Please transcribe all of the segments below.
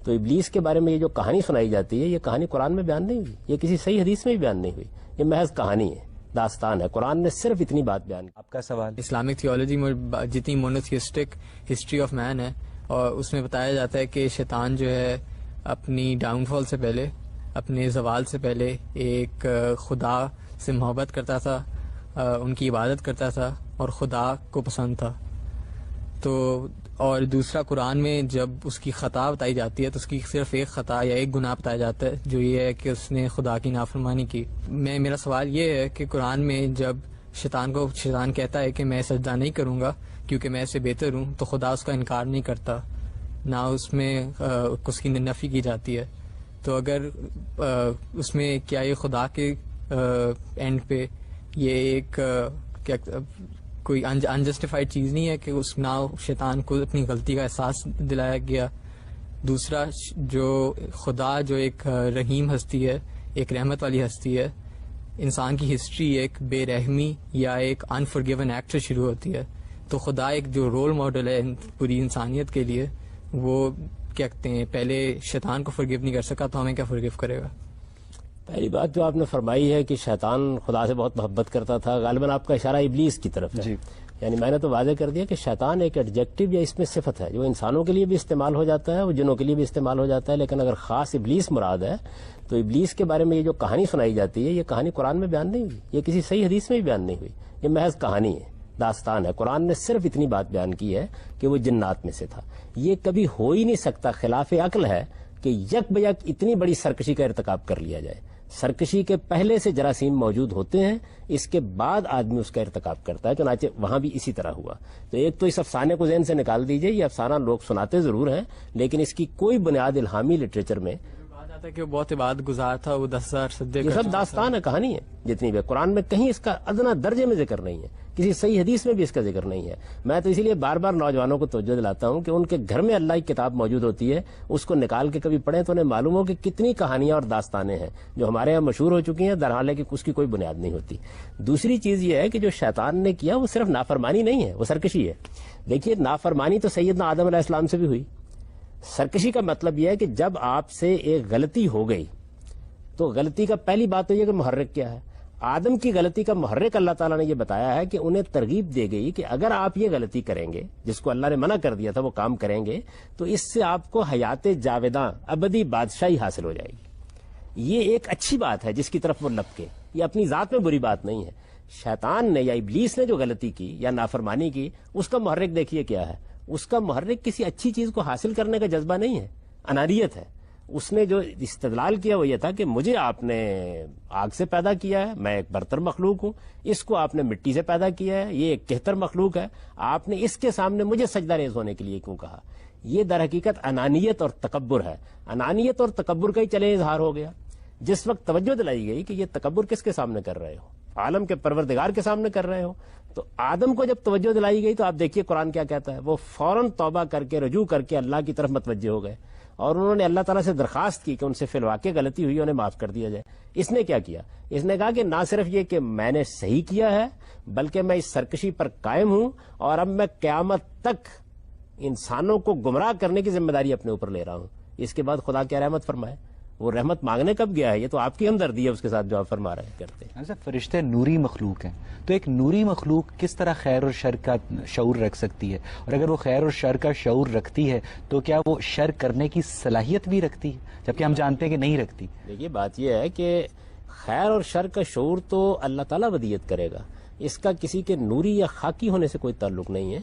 تو ابلیس کے بارے میں یہ جو کہانی سنائی جاتی ہے، یہ کہانی قرآن میں بیان نہیں ہوئی، یہ کسی صحیح حدیث میں بھی بیان نہیں ہوئی، یہ محض کہانی ہے، داستان ہے. قرآن نے صرف اتنی بات بیان کی. آپ کا سوال؟ اسلامک تھیولوجی میں جتنی مونوتھیسٹک ہسٹری آف مین ہے، اور اس میں بتایا جاتا ہے کہ شیطان جو ہے اپنی ڈاؤن فال سے پہلے، اپنے زوال سے پہلے ایک خدا سے محبت کرتا تھا، ان کی عبادت کرتا تھا اور خدا کو پسند تھا. تو اور دوسرا قرآن میں جب اس کی خطا بتائی جاتی ہے تو اس کی صرف ایک خطا یا ایک گناہ بتایا جاتا ہے، جو یہ ہے کہ اس نے خدا کی نافرمانی کی. میرا سوال یہ ہے کہ قرآن میں جب شیطان کہتا ہے کہ میں سجدہ نہیں کروں گا کیونکہ میں اسے بہتر ہوں، تو خدا اس کا انکار نہیں کرتا، نہ اس میں اس کی نفی کی جاتی ہے. تو اگر اس میں کیا یہ خدا کے اینڈ پہ یہ ایک کوئی انجسٹیفائڈ چیز نہیں ہے کہ اس نہ شیطان کو اپنی غلطی کا احساس دلایا گیا؟ دوسرا، جو خدا جو ایک رحیم ہستی ہے، ایک رحمت والی ہستی ہے، انسان کی ہسٹری ایک بے رحمی یا ایک انفارگیون ایکٹ سے شروع ہوتی ہے. تو خدا ایک جو رول ماڈل ہے پوری انسانیت کے لیے، وہ کیا کہتے ہیں پہلے شیطان کو فرگیو نہیں کر سکا، تو ہمیں کیا فرگیو کرے گا؟ پہلی بات جو آپ نے فرمائی ہے کہ شیطان خدا سے بہت محبت کرتا تھا، غالباً آپ کا اشارہ ابلیس کی طرف ہے. یعنی میں نے تو واضح کر دیا کہ شیطان ایک ایڈجیکٹو یا اس میں صفت ہے جو انسانوں کے لیے بھی استعمال ہو جاتا ہے، وہ جنوں کے لیے بھی استعمال ہو جاتا ہے، لیکن اگر خاص ابلیس مراد ہے تو ابلیس کے بارے میں یہ جو کہانی سنائی جاتی ہے، یہ کہانی قرآن میں بیان نہیں ہوئی، یہ کسی صحیح حدیث میں بھی بیان نہیں ہوئی، یہ محض کہانی ہے، داستان ہے. قرآن نے صرف اتنی بات بیان کی ہے کہ وہ جنات میں سے تھا. یہ کبھی ہو ہی نہیں سکتا، خلاف عقل ہے کہ یک بیک اتنی بڑی سرکشی کا ارتکاب کر لیا جائے. سرکشی کے پہلے سے جراثیم موجود ہوتے ہیں، اس کے بعد آدمی اس کا ارتکاب کرتا ہے. چنانچہ وہاں بھی اسی طرح ہوا. تو ایک تو اس افسانے کو ذہن سے نکال دیجئے، یہ افسانہ لوگ سناتے ضرور ہیں لیکن اس کی کوئی بنیاد الہامی لٹریچر میں ہے کہ وہ بہت عبادت گزار تھا، وہ 10,000 سجدے یہ سب داستان ہے، کہانی ہے. جتنی بھی قرآن میں کہیں اس کا ادنا درجے میں ذکر نہیں ہے، کسی صحیح حدیث میں بھی اس کا ذکر نہیں ہے. میں تو اسی لیے بار بار نوجوانوں کو توجہ دلاتا ہوں کہ ان کے گھر میں اللہ کی کتاب موجود ہوتی ہے، اس کو نکال کے کبھی پڑھیں تو انہیں معلوم ہو کہ کتنی کہانیاں اور داستانیں ہیں جو ہمارے یہاں مشہور ہو چکی ہیں، درحال ہے کہ اس کی کوئی بنیاد نہیں ہوتی. دوسری چیز یہ ہے کہ جو شیطان نے کیا وہ صرف نافرمانی نہیں ہے، وہ سرکشی ہے. دیکھیے، نافرمانی تو سیدنا آدم علیہ السلام سے بھی ہوئی. سرکشی کا مطلب یہ ہے کہ جب آپ سے ایک غلطی ہو گئی تو غلطی کا پہلی بات تو یہ کہ محرک کیا ہے. آدم کی غلطی کا محرک اللہ تعالیٰ نے یہ بتایا ہے کہ انہیں ترغیب دے گئی کہ اگر آپ یہ غلطی کریں گے، جس کو اللہ نے منع کر دیا تھا وہ کام کریں گے، تو اس سے آپ کو حیات جاوداں، ابدی بادشاہی حاصل ہو جائے گی. یہ ایک اچھی بات ہے جس کی طرف وہ لپکے، یہ اپنی ذات میں بری بات نہیں ہے. شیطان نے یا ابلیس نے جو غلطی کی یا نافرمانی کی، اس کا محرک دیکھیے کیا ہے. اس کا محرک کسی اچھی چیز کو حاصل کرنے کا جذبہ نہیں ہے، انانیت ہے. اس نے جو استدلال کیا وہ یہ تھا کہ مجھے آپ نے آگ سے پیدا کیا ہے، میں ایک برتر مخلوق ہوں، اس کو آپ نے مٹی سے پیدا کیا ہے، یہ ایک کہتر مخلوق ہے، آپ نے اس کے سامنے مجھے سجدہ ریز ہونے کے لیے کیوں کہا. یہ در حقیقت انانیت اور تکبر ہے. انانیت اور تکبر کا ہی چلے اظہار ہو گیا. جس وقت توجہ دلائی گئی کہ یہ تکبر کس کے سامنے کر رہے ہو، عالم کے پروردگار کے سامنے کر رہے ہو، تو آدم کو جب توجہ دلائی گئی تو آپ دیکھیے قرآن کیا کہتا ہے. وہ فوراً توبہ کر کے رجوع کر کے اللہ کی طرف متوجہ ہو گئے اور انہوں نے اللہ تعالیٰ سے درخواست کی کہ ان سے فی الواقع غلطی ہوئی، انہیں معاف کر دیا جائے. اس نے کیا کیا؟ اس نے کہا کہ نہ صرف یہ کہ میں نے صحیح کیا ہے بلکہ میں اس سرکشی پر قائم ہوں اور اب میں قیامت تک انسانوں کو گمراہ کرنے کی ذمہ داری اپنے اوپر لے رہا ہوں. اس کے بعد خدا کیا رحمت فرمائے. وہ رحمت مانگنے کب گیا ہے؟ یہ تو آپ کی ہمدردی ہے اس کے ساتھ جو آپ فرما رہے کرتے ہیں. اچھا، فرشتے نوری مخلوق ہیں، تو ایک نوری مخلوق کس طرح خیر اور شر کا شعور رکھ سکتی ہے؟ اور اگر وہ خیر اور شر کا شعور رکھتی ہے تو کیا وہ شر کرنے کی صلاحیت بھی رکھتی ہے، جبکہ ہم جانتے ہیں کہ نہیں رکھتی؟ دیکھیے، بات یہ ہے کہ خیر اور شر کا شعور تو اللہ تعالیٰ ودیت کرے گا، اس کا کسی کے نوری یا خاکی ہونے سے کوئی تعلق نہیں ہے.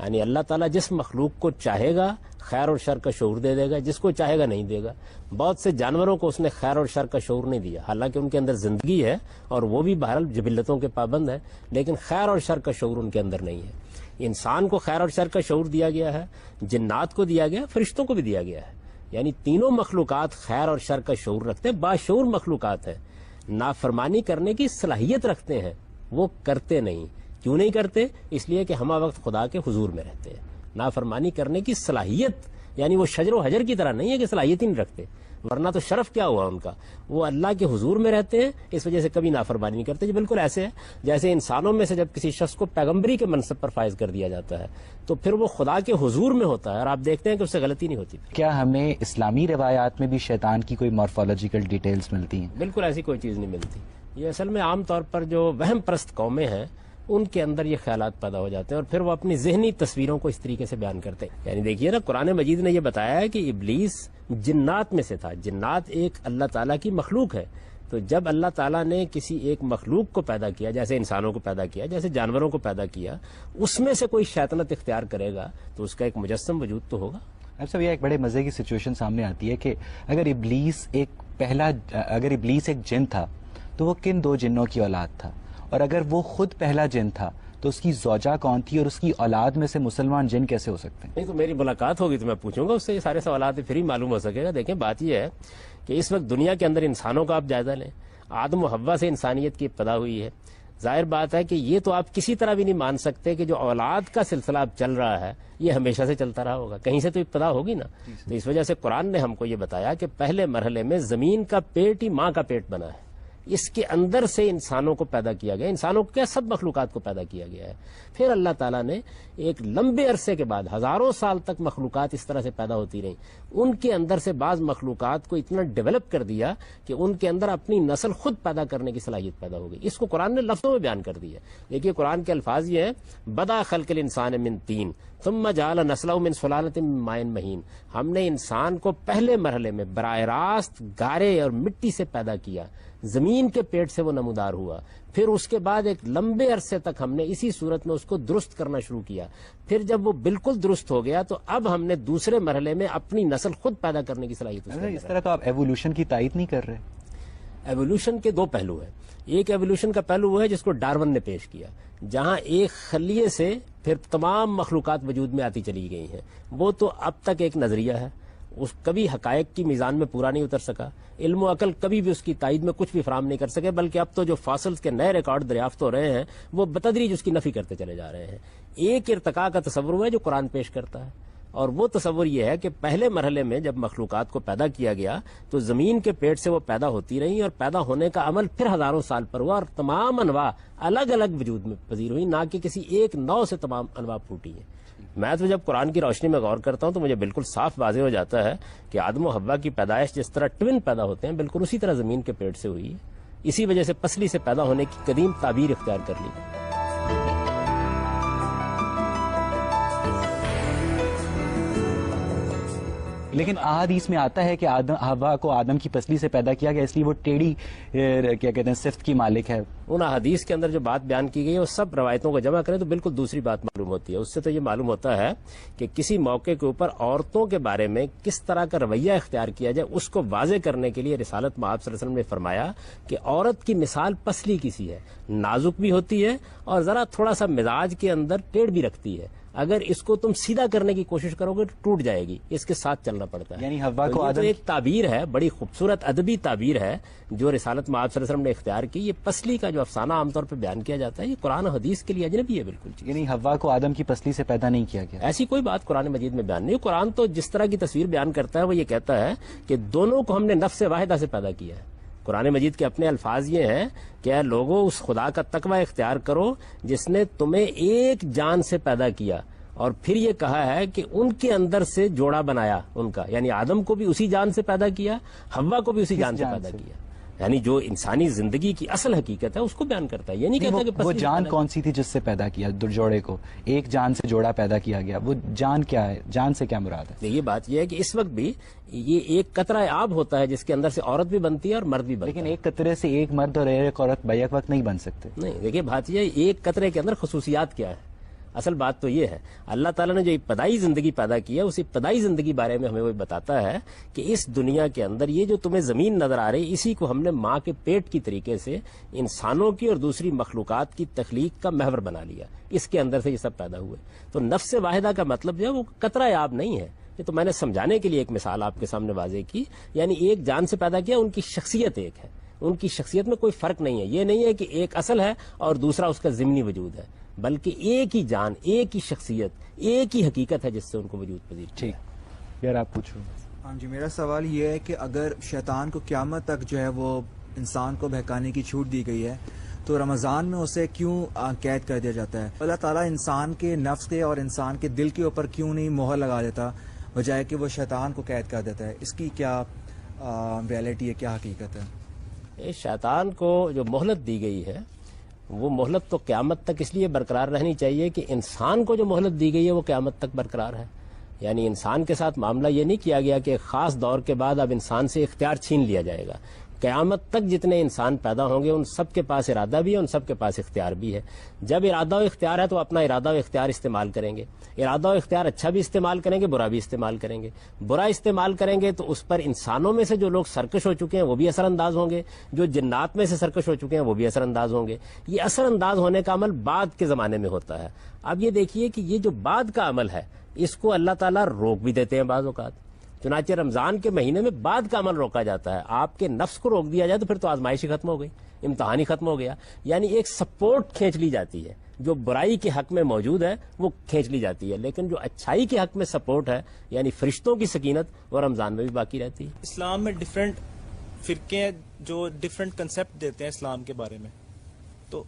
یعنی اللہ تعالیٰ جس مخلوق کو چاہے گا خیر اور شر کا شعور دے دے گا، جس کو چاہے گا نہیں دے گا. بہت سے جانوروں کو اس نے خیر اور شر کا شعور نہیں دیا، حالانکہ ان کے اندر زندگی ہے اور وہ بھی بہرحال جبلتوں کے پابند ہیں، لیکن خیر اور شر کا شعور ان کے اندر نہیں ہے. انسان کو خیر اور شر کا شعور دیا گیا ہے، جنات کو دیا گیا، فرشتوں کو بھی دیا گیا ہے. یعنی تینوں مخلوقات خیر اور شر کا شعور رکھتے ہیں، باشعور مخلوقات ہیں. نافرمانی کرنے کی صلاحیت رکھتے ہیں، وہ کرتے نہیں. کیوں نہیں کرتے؟ اس لیے کہ ہمہ وقت خدا کے حضور میں رہتے ہیں. نافرمانی کرنے کی صلاحیت یعنی وہ شجر و حجر کی طرح نہیں ہے کہ صلاحیت ہی نہیں رکھتے، ورنہ تو شرف کیا ہوا ان کا، وہ اللہ کے حضور میں رہتے ہیں، اس وجہ سے کبھی نافرمانی نہیں کرتے. جو بالکل ایسے ہے جیسے انسانوں میں سے جب کسی شخص کو پیغمبری کے منصب پر فائز کر دیا جاتا ہے تو پھر وہ خدا کے حضور میں ہوتا ہے اور آپ دیکھتے ہیں کہ اس سے غلطی نہیں ہوتی. کیا ہمیں اسلامی روایات میں بھی شیطان کی کوئی مارفالوجیکل ڈیٹیلز ملتی ہیں؟ بالکل ایسی کوئی چیز نہیں ملتی. یہ اصل میں عام طور پر جو وہم پرست قومیں ہیں ان کے اندر یہ خیالات پیدا ہو جاتے ہیں اور پھر وہ اپنی ذہنی تصویروں کو اس طریقے سے بیان کرتے ہیں. یعنی دیکھیے نا، قرآن مجید نے یہ بتایا ہے کہ ابلیس جنات میں سے تھا. جنات ایک اللہ تعالیٰ کی مخلوق ہے، تو جب اللہ تعالیٰ نے کسی ایک مخلوق کو پیدا کیا، جیسے انسانوں کو پیدا کیا، جیسے جانوروں کو پیدا کیا، اس میں سے کوئی شیطنت اختیار کرے گا تو اس کا ایک مجسم وجود تو ہوگا. اب سب یہ ایک بڑے مزے کی سچویشن سامنے آتی ہے کہ اگر ابلیس ایک جن تھا تو وہ کن دو جنوں کی اولاد تھا، اور اگر وہ خود پہلا جن تھا تو اس کی زوجہ کون تھی، اور اس کی اولاد میں سے مسلمان جن کیسے ہو سکتے ہیں؟ نہیں تو میری ملاقات ہوگی تو میں پوچھوں گا اس سے، یہ سارے سوالات پھر ہی معلوم ہو سکے گا. دیکھیں بات یہ ہے کہ اس وقت دنیا کے اندر انسانوں کا آپ جائزہ لیں. آدم و حوا سے انسانیت کی ابتدا ہوئی ہے. ظاہر بات ہے کہ یہ تو آپ کسی طرح بھی نہیں مان سکتے کہ جو اولاد کا سلسلہ اب چل رہا ہے یہ ہمیشہ سے چلتا رہا ہوگا، کہیں سے تو ابتدا ہوگی نا. تو اس وجہ سے قرآن نے ہم کو یہ بتایا کہ پہلے مرحلے میں زمین کا پیٹ ہی ماں کا پیٹ بنا ہے، اس کے اندر سے انسانوں کو پیدا کیا گیا، انسانوں کے سب مخلوقات کو پیدا کیا گیا ہے. پھر اللہ تعالیٰ نے ایک لمبے عرصے کے بعد ہزاروں سال تک مخلوقات اس طرح سے پیدا ہوتی رہیں، ان کے اندر سے بعض مخلوقات کو اتنا ڈیولپ کر دیا کہ ان کے اندر اپنی نسل خود پیدا کرنے کی صلاحیت پیدا ہو گئی. اس کو قرآن نے لفظوں میں بیان کر دیا. دیکھیے قرآن کے الفاظ یہ ہیں، بدا خلق الانسان من طین ثم جعل نسلہ من سلالۃ من ماء مہین. ہم نے انسان کو پہلے مرحلے میں براہ راست گارے اور مٹی سے پیدا کیا، زمین کے پیٹ سے وہ نمودار ہوا. پھر اس کے بعد ایک لمبے عرصے تک ہم نے اسی صورت میں اس کو درست کرنا شروع کیا. پھر جب وہ بالکل درست ہو گیا تو اب ہم نے دوسرے مرحلے میں اپنی نسل خود پیدا کرنے کی صلاحیت. اس طرح تو آپ ایوولوشن کی تائید نہیں کر رہے. ایوولوشن کے دو پہلو ہیں. ایک ایوولوشن کا پہلو وہ ہے جس کو ڈارون نے پیش کیا، جہاں ایک خلیے سے پھر تمام مخلوقات وجود میں آتی چلی گئی ہیں. وہ تو اب تک ایک نظریہ ہے، اس کبھی حقائق کی میزان میں پورا نہیں اتر سکا. علم و عقل کبھی بھی اس کی تائید میں کچھ بھی فراہم نہیں کر سکے، بلکہ اب تو جو فاسلز کے نئے ریکارڈ دریافت ہو رہے ہیں وہ بتدریج اس کی نفی کرتے چلے جا رہے ہیں. ایک ارتقاء کا تصور ہوا ہے جو قرآن پیش کرتا ہے، اور وہ تصور یہ ہے کہ پہلے مرحلے میں جب مخلوقات کو پیدا کیا گیا تو زمین کے پیٹ سے وہ پیدا ہوتی رہیں، اور پیدا ہونے کا عمل پھر ہزاروں سال پر ہوا، اور تمام انواع الگ الگ وجود میں پذیر ہوئی، نہ کہ کسی ایک نوع سے تمام انواع پھوٹی ہیں. میں تو جب قرآن کی روشنی میں غور کرتا ہوں تو مجھے بالکل صاف واضح ہو جاتا ہے کہ آدم و حوا کی پیدائش جس طرح ٹوین پیدا ہوتے ہیں بالکل اسی طرح زمین کے پیٹ سے ہوئی ہے. اسی وجہ سے پسلی سے پیدا ہونے کی قدیم تعبیر اختیار کر لی. لیکن احادیث میں آتا ہے کہ حوا کو آدم کی پسلی سے پیدا کیا گیا، اس لیے وہ ٹیڑھی کیا کہتے ہیں صفت کی مالک ہے. ان احادیث کے اندر جو بات بیان کی گئی ہے وہ سب روایتوں کو جمع کریں تو بالکل دوسری بات معلوم ہوتی ہے. اس سے تو یہ معلوم ہوتا ہے کہ کسی موقع کے اوپر عورتوں کے بارے میں کس طرح کا رویہ اختیار کیا جائے، اس کو واضح کرنے کے لیے رسالت مآب صلی اللہ علیہ وسلم نے فرمایا کہ عورت کی مثال پسلی کی سی ہے، نازک بھی ہوتی ہے اور ذرا تھوڑا سا مزاج کے اندر ٹیڑھ بھی رکھتی ہے. اگر اس کو تم سیدھا کرنے کی کوشش کرو گے تو ٹوٹ جائے گی، اس کے ساتھ چلنا پڑتا ہے. یعنی حوا کو تو ایک تعبیر ہے، بڑی خوبصورت ادبی تعبیر ہے جو رسالت مآب صلی اللہ علیہ وسلم نے اختیار کی. یہ پسلی کا جو افسانہ عام طور پہ بیان کیا جاتا ہے یہ قرآن و حدیث کے لیے اجنبی ہے بالکل. یعنی حوا کو آدم کی پسلی سے پیدا نہیں کیا گیا، ایسی کوئی بات قرآن مجید میں بیان نہیں. قرآن تو جس طرح کی تصویر بیان کرتا ہے وہ یہ کہتا ہے کہ دونوں کو ہم نے نفس واحدہ سے پیدا کیا ہے. قرآن مجید کے اپنے الفاظ یہ ہیں کہ اے لوگوں اس خدا کا تقوی اختیار کرو جس نے تمہیں ایک جان سے پیدا کیا، اور پھر یہ کہا ہے کہ ان کے اندر سے جوڑا بنایا ان کا، یعنی آدم کو بھی اسی جان سے پیدا کیا، حوا کو بھی اسی جان سے پیدا کیا. یعنی جو انسانی زندگی کی اصل حقیقت ہے اس کو بیان کرتا ہے. یہ نہیں کہتا کہ وہ جان کون سی تھی جس سے پیدا کیا جوڑے کو، ایک جان سے جوڑا پیدا کیا گیا، وہ جان کیا ہے، جان سے کیا مراد ہے؟ یہ بات یہ ہے کہ اس وقت بھی یہ ایک قطرہ آب ہوتا ہے جس کے اندر سے عورت بھی بنتی ہے اور مرد بھی بنتا ہے. لیکن ایک قطرے سے ایک مرد اور ایک عورت بیک وقت نہیں بن سکتے. نہیں، دیکھیے بات یہ ہے ایک قطرے کے اندر خصوصیات کیا ہے. اصل بات تو یہ ہے اللہ تعالیٰ نے جو ابتدائی زندگی پیدا کی ہے اس ابتدائی زندگی بارے میں ہمیں وہ بتاتا ہے کہ اس دنیا کے اندر یہ جو تمہیں زمین نظر آ رہی اسی کو ہم نے ماں کے پیٹ کی طریقے سے انسانوں کی اور دوسری مخلوقات کی تخلیق کا محور بنا لیا. اس کے اندر سے یہ سب پیدا ہوئے. تو نفس واحدہ کا مطلب جو ہے وہ قطرہ آب نہیں ہے. یہ تو میں نے سمجھانے کے لیے ایک مثال آپ کے سامنے واضح کی. یعنی ایک جان سے پیدا کیا، ان کی شخصیت ایک ہے، ان کی شخصیت میں کوئی فرق نہیں ہے. یہ نہیں ہے کہ ایک اصل ہے اور دوسرا اس کا ضمنی وجود ہے، بلکہ ایک ہی جان، ایک ہی شخصیت، ایک ہی حقیقت ہے جس سے ان کو وجود پذیر کیا. یار آپ پوچھو. ہاں جی، میرا سوال یہ ہے کہ اگر شیطان کو قیامت تک جو ہے وہ انسان کو بہکانے کی چھوٹ دی گئی ہے تو رمضان میں اسے کیوں قید کر دیا جاتا ہے؟ اللہ تعالیٰ انسان کے نفس کے اور انسان کے دل کے اوپر کیوں نہیں مہر لگا دیتا بجائے کہ وہ شیطان کو قید کر دیتا ہے؟ اس کی کیا ریئلٹی ہے، کیا حقیقت ہے؟ شیطان کو جو مہلت دی گئی ہے وہ مہلت تو قیامت تک اس لیے برقرار رہنی چاہیے کہ انسان کو جو مہلت دی گئی ہے وہ قیامت تک برقرار ہے. یعنی انسان کے ساتھ معاملہ یہ نہیں کیا گیا کہ ایک خاص دور کے بعد اب انسان سے اختیار چھین لیا جائے گا. قیامت تک جتنے انسان پیدا ہوں گے ان سب کے پاس ارادہ بھی ہے، ان سب کے پاس اختیار بھی ہے. جب ارادہ و اختیار ہے تو اپنا ارادہ و اختیار استعمال کریں گے. ارادہ و اختیار اچھا بھی استعمال کریں گے، برا بھی استعمال کریں گے. برا استعمال کریں گے تو اس پر انسانوں میں سے جو لوگ سرکش ہو چکے ہیں وہ بھی اثر انداز ہوں گے، جو جنات میں سے سرکش ہو چکے ہیں وہ بھی اثر انداز ہوں گے. یہ اثر انداز ہونے کا عمل بعد کے زمانے میں ہوتا ہے. اب یہ دیکھیے کہ یہ جو بعد کا عمل ہے اس کو اللہ تعالیٰ روک بھی دیتے ہیں بعض اوقات. چنانچہ رمضان کے مہینے میں بعد کا عمل روکا جاتا ہے. آپ کے نفس کو روک دیا جائے تو پھر تو آزمائش ہی ختم ہو گئی، امتحان ہی ختم ہو گیا. یعنی ایک سپورٹ کھینچ لی جاتی ہے، جو برائی کے حق میں موجود ہے وہ کھینچ لی جاتی ہے، لیکن جو اچھائی کے حق میں سپورٹ ہے یعنی فرشتوں کی سکینت وہ رمضان میں بھی باقی رہتی ہے. اسلام میں ڈفرینٹ فرقے ہیں جو ڈفرینٹ کنسیپٹ دیتے ہیں اسلام کے بارے میں، تو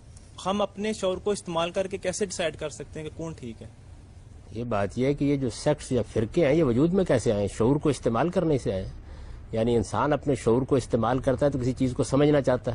ہم اپنے شعور کو استعمال کر کے کیسے ڈیسائیڈ کر سکتے ہیں کہ کون ٹھیک ہے؟ یہ بات یہ ہے کہ یہ جو سیکٹس یا فرقے ہیں یہ وجود میں کیسے آئے؟ شعور کو استعمال کرنے سے آئے. یعنی انسان اپنے شعور کو استعمال کرتا ہے تو کسی چیز کو سمجھنا چاہتا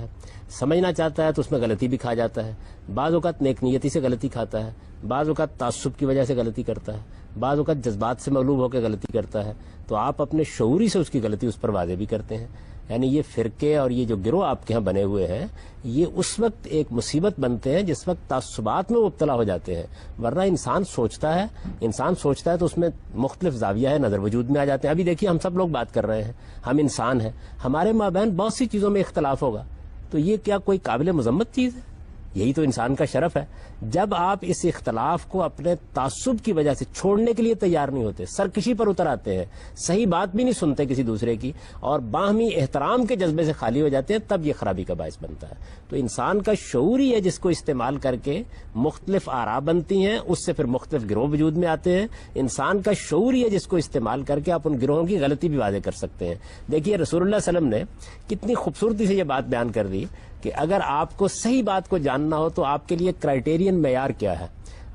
ہے تو اس میں غلطی بھی کھا جاتا ہے. بعض اوقات نیک نیتی سے غلطی کھاتا ہے، بعض اوقات تعصب کی وجہ سے غلطی کرتا ہے، بعض اوقات جذبات سے مغلوب ہو کے غلطی کرتا ہے. تو آپ اپنے شعوری سے اس کی غلطی اس پر واضح بھی کرتے ہیں. یعنی یہ فرقے اور یہ جو گروہ آپ کے ہاں بنے ہوئے ہیں یہ اس وقت ایک مصیبت بنتے ہیں جس وقت تعصبات میں مبتلا ہو جاتے ہیں. ورنہ انسان سوچتا ہے تو اس میں مختلف زاویہ ہے نظر وجود میں آ جاتے ہیں. ابھی دیکھیے ہم سب لوگ بات کر رہے ہیں، ہم انسان ہیں، ہمارے مابین بہت سی چیزوں میں اختلاف ہوگا. تو یہ کیا کوئی قابل مذمت چیز ہے؟ یہی تو انسان کا شرف ہے. جب آپ اس اختلاف کو اپنے تعصب کی وجہ سے چھوڑنے کے لیے تیار نہیں ہوتے، سرکشی پر اتر آتے ہیں، صحیح بات بھی نہیں سنتے کسی دوسرے کی اور باہمی احترام کے جذبے سے خالی ہو جاتے ہیں، تب یہ خرابی کا باعث بنتا ہے. تو انسان کا شعور ہی ہے جس کو استعمال کر کے مختلف آراء بنتی ہیں، اس سے پھر مختلف گروہ وجود میں آتے ہیں. انسان کا شعور ہی ہے جس کو استعمال کر کے آپ ان گروہوں کی غلطی بھی واضح کر سکتے ہیں. دیکھیے رسول اللہ صلی اللہ علیہ وسلم نے کتنی خوبصورتی سے یہ بات بیان کر دی کہ اگر آپ کو صحیح بات کو جاننا ہو تو آپ کے لیے کرائیٹیرین معیار کیا ہے.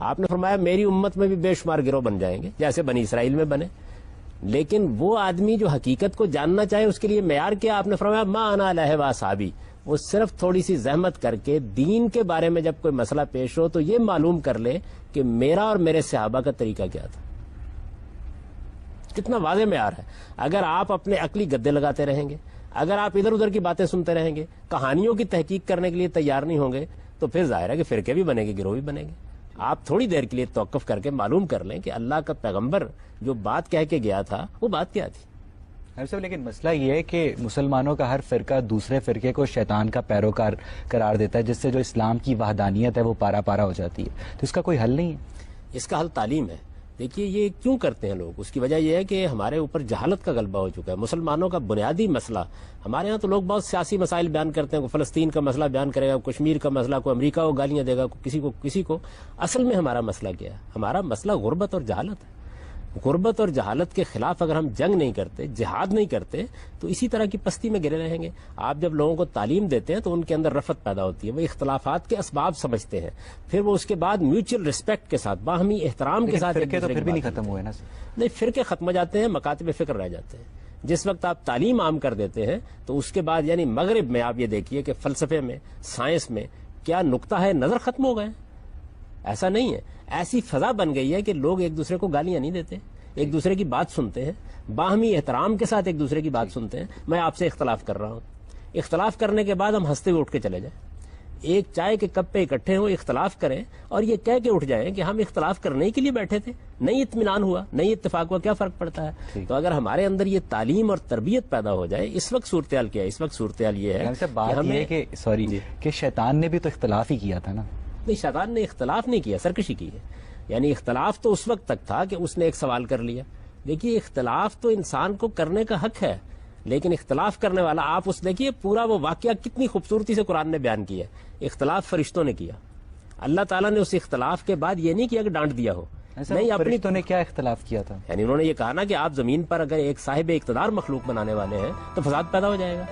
آپ نے فرمایا میری امت میں بھی بے شمار گروہ بن جائیں گے جیسے بنی اسرائیل میں بنے، لیکن وہ آدمی جو حقیقت کو جاننا چاہے اس کے لیے معیار کیا؟ آپ نے فرمایا ما انا علیہ واصحابی. وہ صرف تھوڑی سی زحمت کر کے دین کے بارے میں جب کوئی مسئلہ پیش ہو تو یہ معلوم کر لے کہ میرا اور میرے صحابہ کا طریقہ کیا تھا. کتنا واضح معیار ہے. اگر آپ اپنے عقلی گدے لگاتے رہیں گے، اگر آپ ادھر ادھر کی باتیں سنتے رہیں گے، کہانیوں کی تحقیق کرنے کے لیے تیار نہیں ہوں گے تو پھر ظاہر ہے کہ فرقے بھی بنے گے، گروہ بھی بنے گے. آپ تھوڑی دیر کے لیے توقف کر کے معلوم کر لیں کہ اللہ کا پیغمبر جو بات کہہ کے گیا تھا وہ بات کیا تھی. صاحب لیکن مسئلہ یہ ہے کہ مسلمانوں کا ہر فرقہ دوسرے فرقے کو شیطان کا پیروکار قرار دیتا ہے، جس سے جو اسلام کی وحدانیت ہے وہ پارا پارا ہو جاتی ہے. تو اس کا کوئی حل نہیں ہے؟ اس کا حل تعلیم ہے. دیکھیے یہ کیوں کرتے ہیں لوگ، اس کی وجہ یہ ہے کہ ہمارے اوپر جہالت کا غلبہ ہو چکا ہے. مسلمانوں کا بنیادی مسئلہ، ہمارے ہاں تو لوگ بہت سیاسی مسائل بیان کرتے ہیں، کوئی فلسطین کا مسئلہ بیان کرے گا، کشمیر کا مسئلہ، کوئی امریکہ کو گالیاں دے گا، کسی کو. اصل میں ہمارا مسئلہ کیا ہے؟ ہمارا مسئلہ غربت اور جہالت ہے. غربت اور جہالت کے خلاف اگر ہم جنگ نہیں کرتے، جہاد نہیں کرتے تو اسی طرح کی پستی میں گرے رہیں گے. آپ جب لوگوں کو تعلیم دیتے ہیں تو ان کے اندر رفت پیدا ہوتی ہے، وہ اختلافات کے اسباب سمجھتے ہیں، پھر وہ اس کے بعد میوچل ریسپیکٹ کے ساتھ، باہمی احترام کے ساتھ. فرقے تو پھر بھی نہیں ختم ہوئے نا؟ نہیں، فرقے ختم ہو جاتے ہیں، مکاتب فکر رہ جاتے ہیں. جس وقت آپ تعلیم عام کر دیتے ہیں تو اس کے بعد یعنی مغرب میں آپ یہ دیکھیے کہ فلسفے میں، سائنس میں کیا نقطہ ہے نظر ختم ہو گئے. ایسا نہیں ہے، ایسی فضا بن گئی ہے کہ لوگ ایک دوسرے کو گالیاں نہیں دیتے، ایک دوسرے کی بات سنتے ہیں، باہمی احترام کے ساتھ ایک دوسرے کی بات سنتے ہیں. میں آپ سے اختلاف کر رہا ہوں، اختلاف کرنے کے بعد ہم ہنستے ہوئے اٹھ کے چلے جائیں، ایک چائے کے کپ پہ اکٹھے ہوں، اختلاف کریں اور یہ کہہ کے اٹھ جائیں کہ ہم اختلاف کرنے کے لیے بیٹھے تھے، نہیں اطمینان ہوا، نہیں اتفاق ہوا، کیا فرق پڑتا ہے؟ تو اگر ہمارے اندر یہ تعلیم اور تربیت پیدا ہو جائے. اس وقت صورتحال کیا ہے؟ اس وقت صورتحال یہ ہے کہ شیطان نے بھی تو اختلاف ہی کیا تھا نا. نہیں، شیطان نے اختلاف نہیں کیا، سرکشی کی ہے. یعنی اختلاف تو اس وقت تک تھا کہ اس نے ایک سوال کر لیا. دیکھیے اختلاف تو انسان کو کرنے کا حق ہے، لیکن اختلاف کرنے والا آپ اس دیکھیے پورا وہ واقعہ کتنی خوبصورتی سے قرآن نے بیان کیا. اختلاف فرشتوں نے کیا، اللہ تعالیٰ نے اس اختلاف کے بعد یہ نہیں کیا کہ ڈانٹ دیا ہو، نہیں اپنی فرشتوں نے کیا اختلاف کیا تھا؟ یعنی انہوں نے یہ کہا نا کہ آپ زمین پر اگر ایک صاحب اقتدار مخلوق بنانے والے ہیں تو فساد پیدا ہو جائے گا.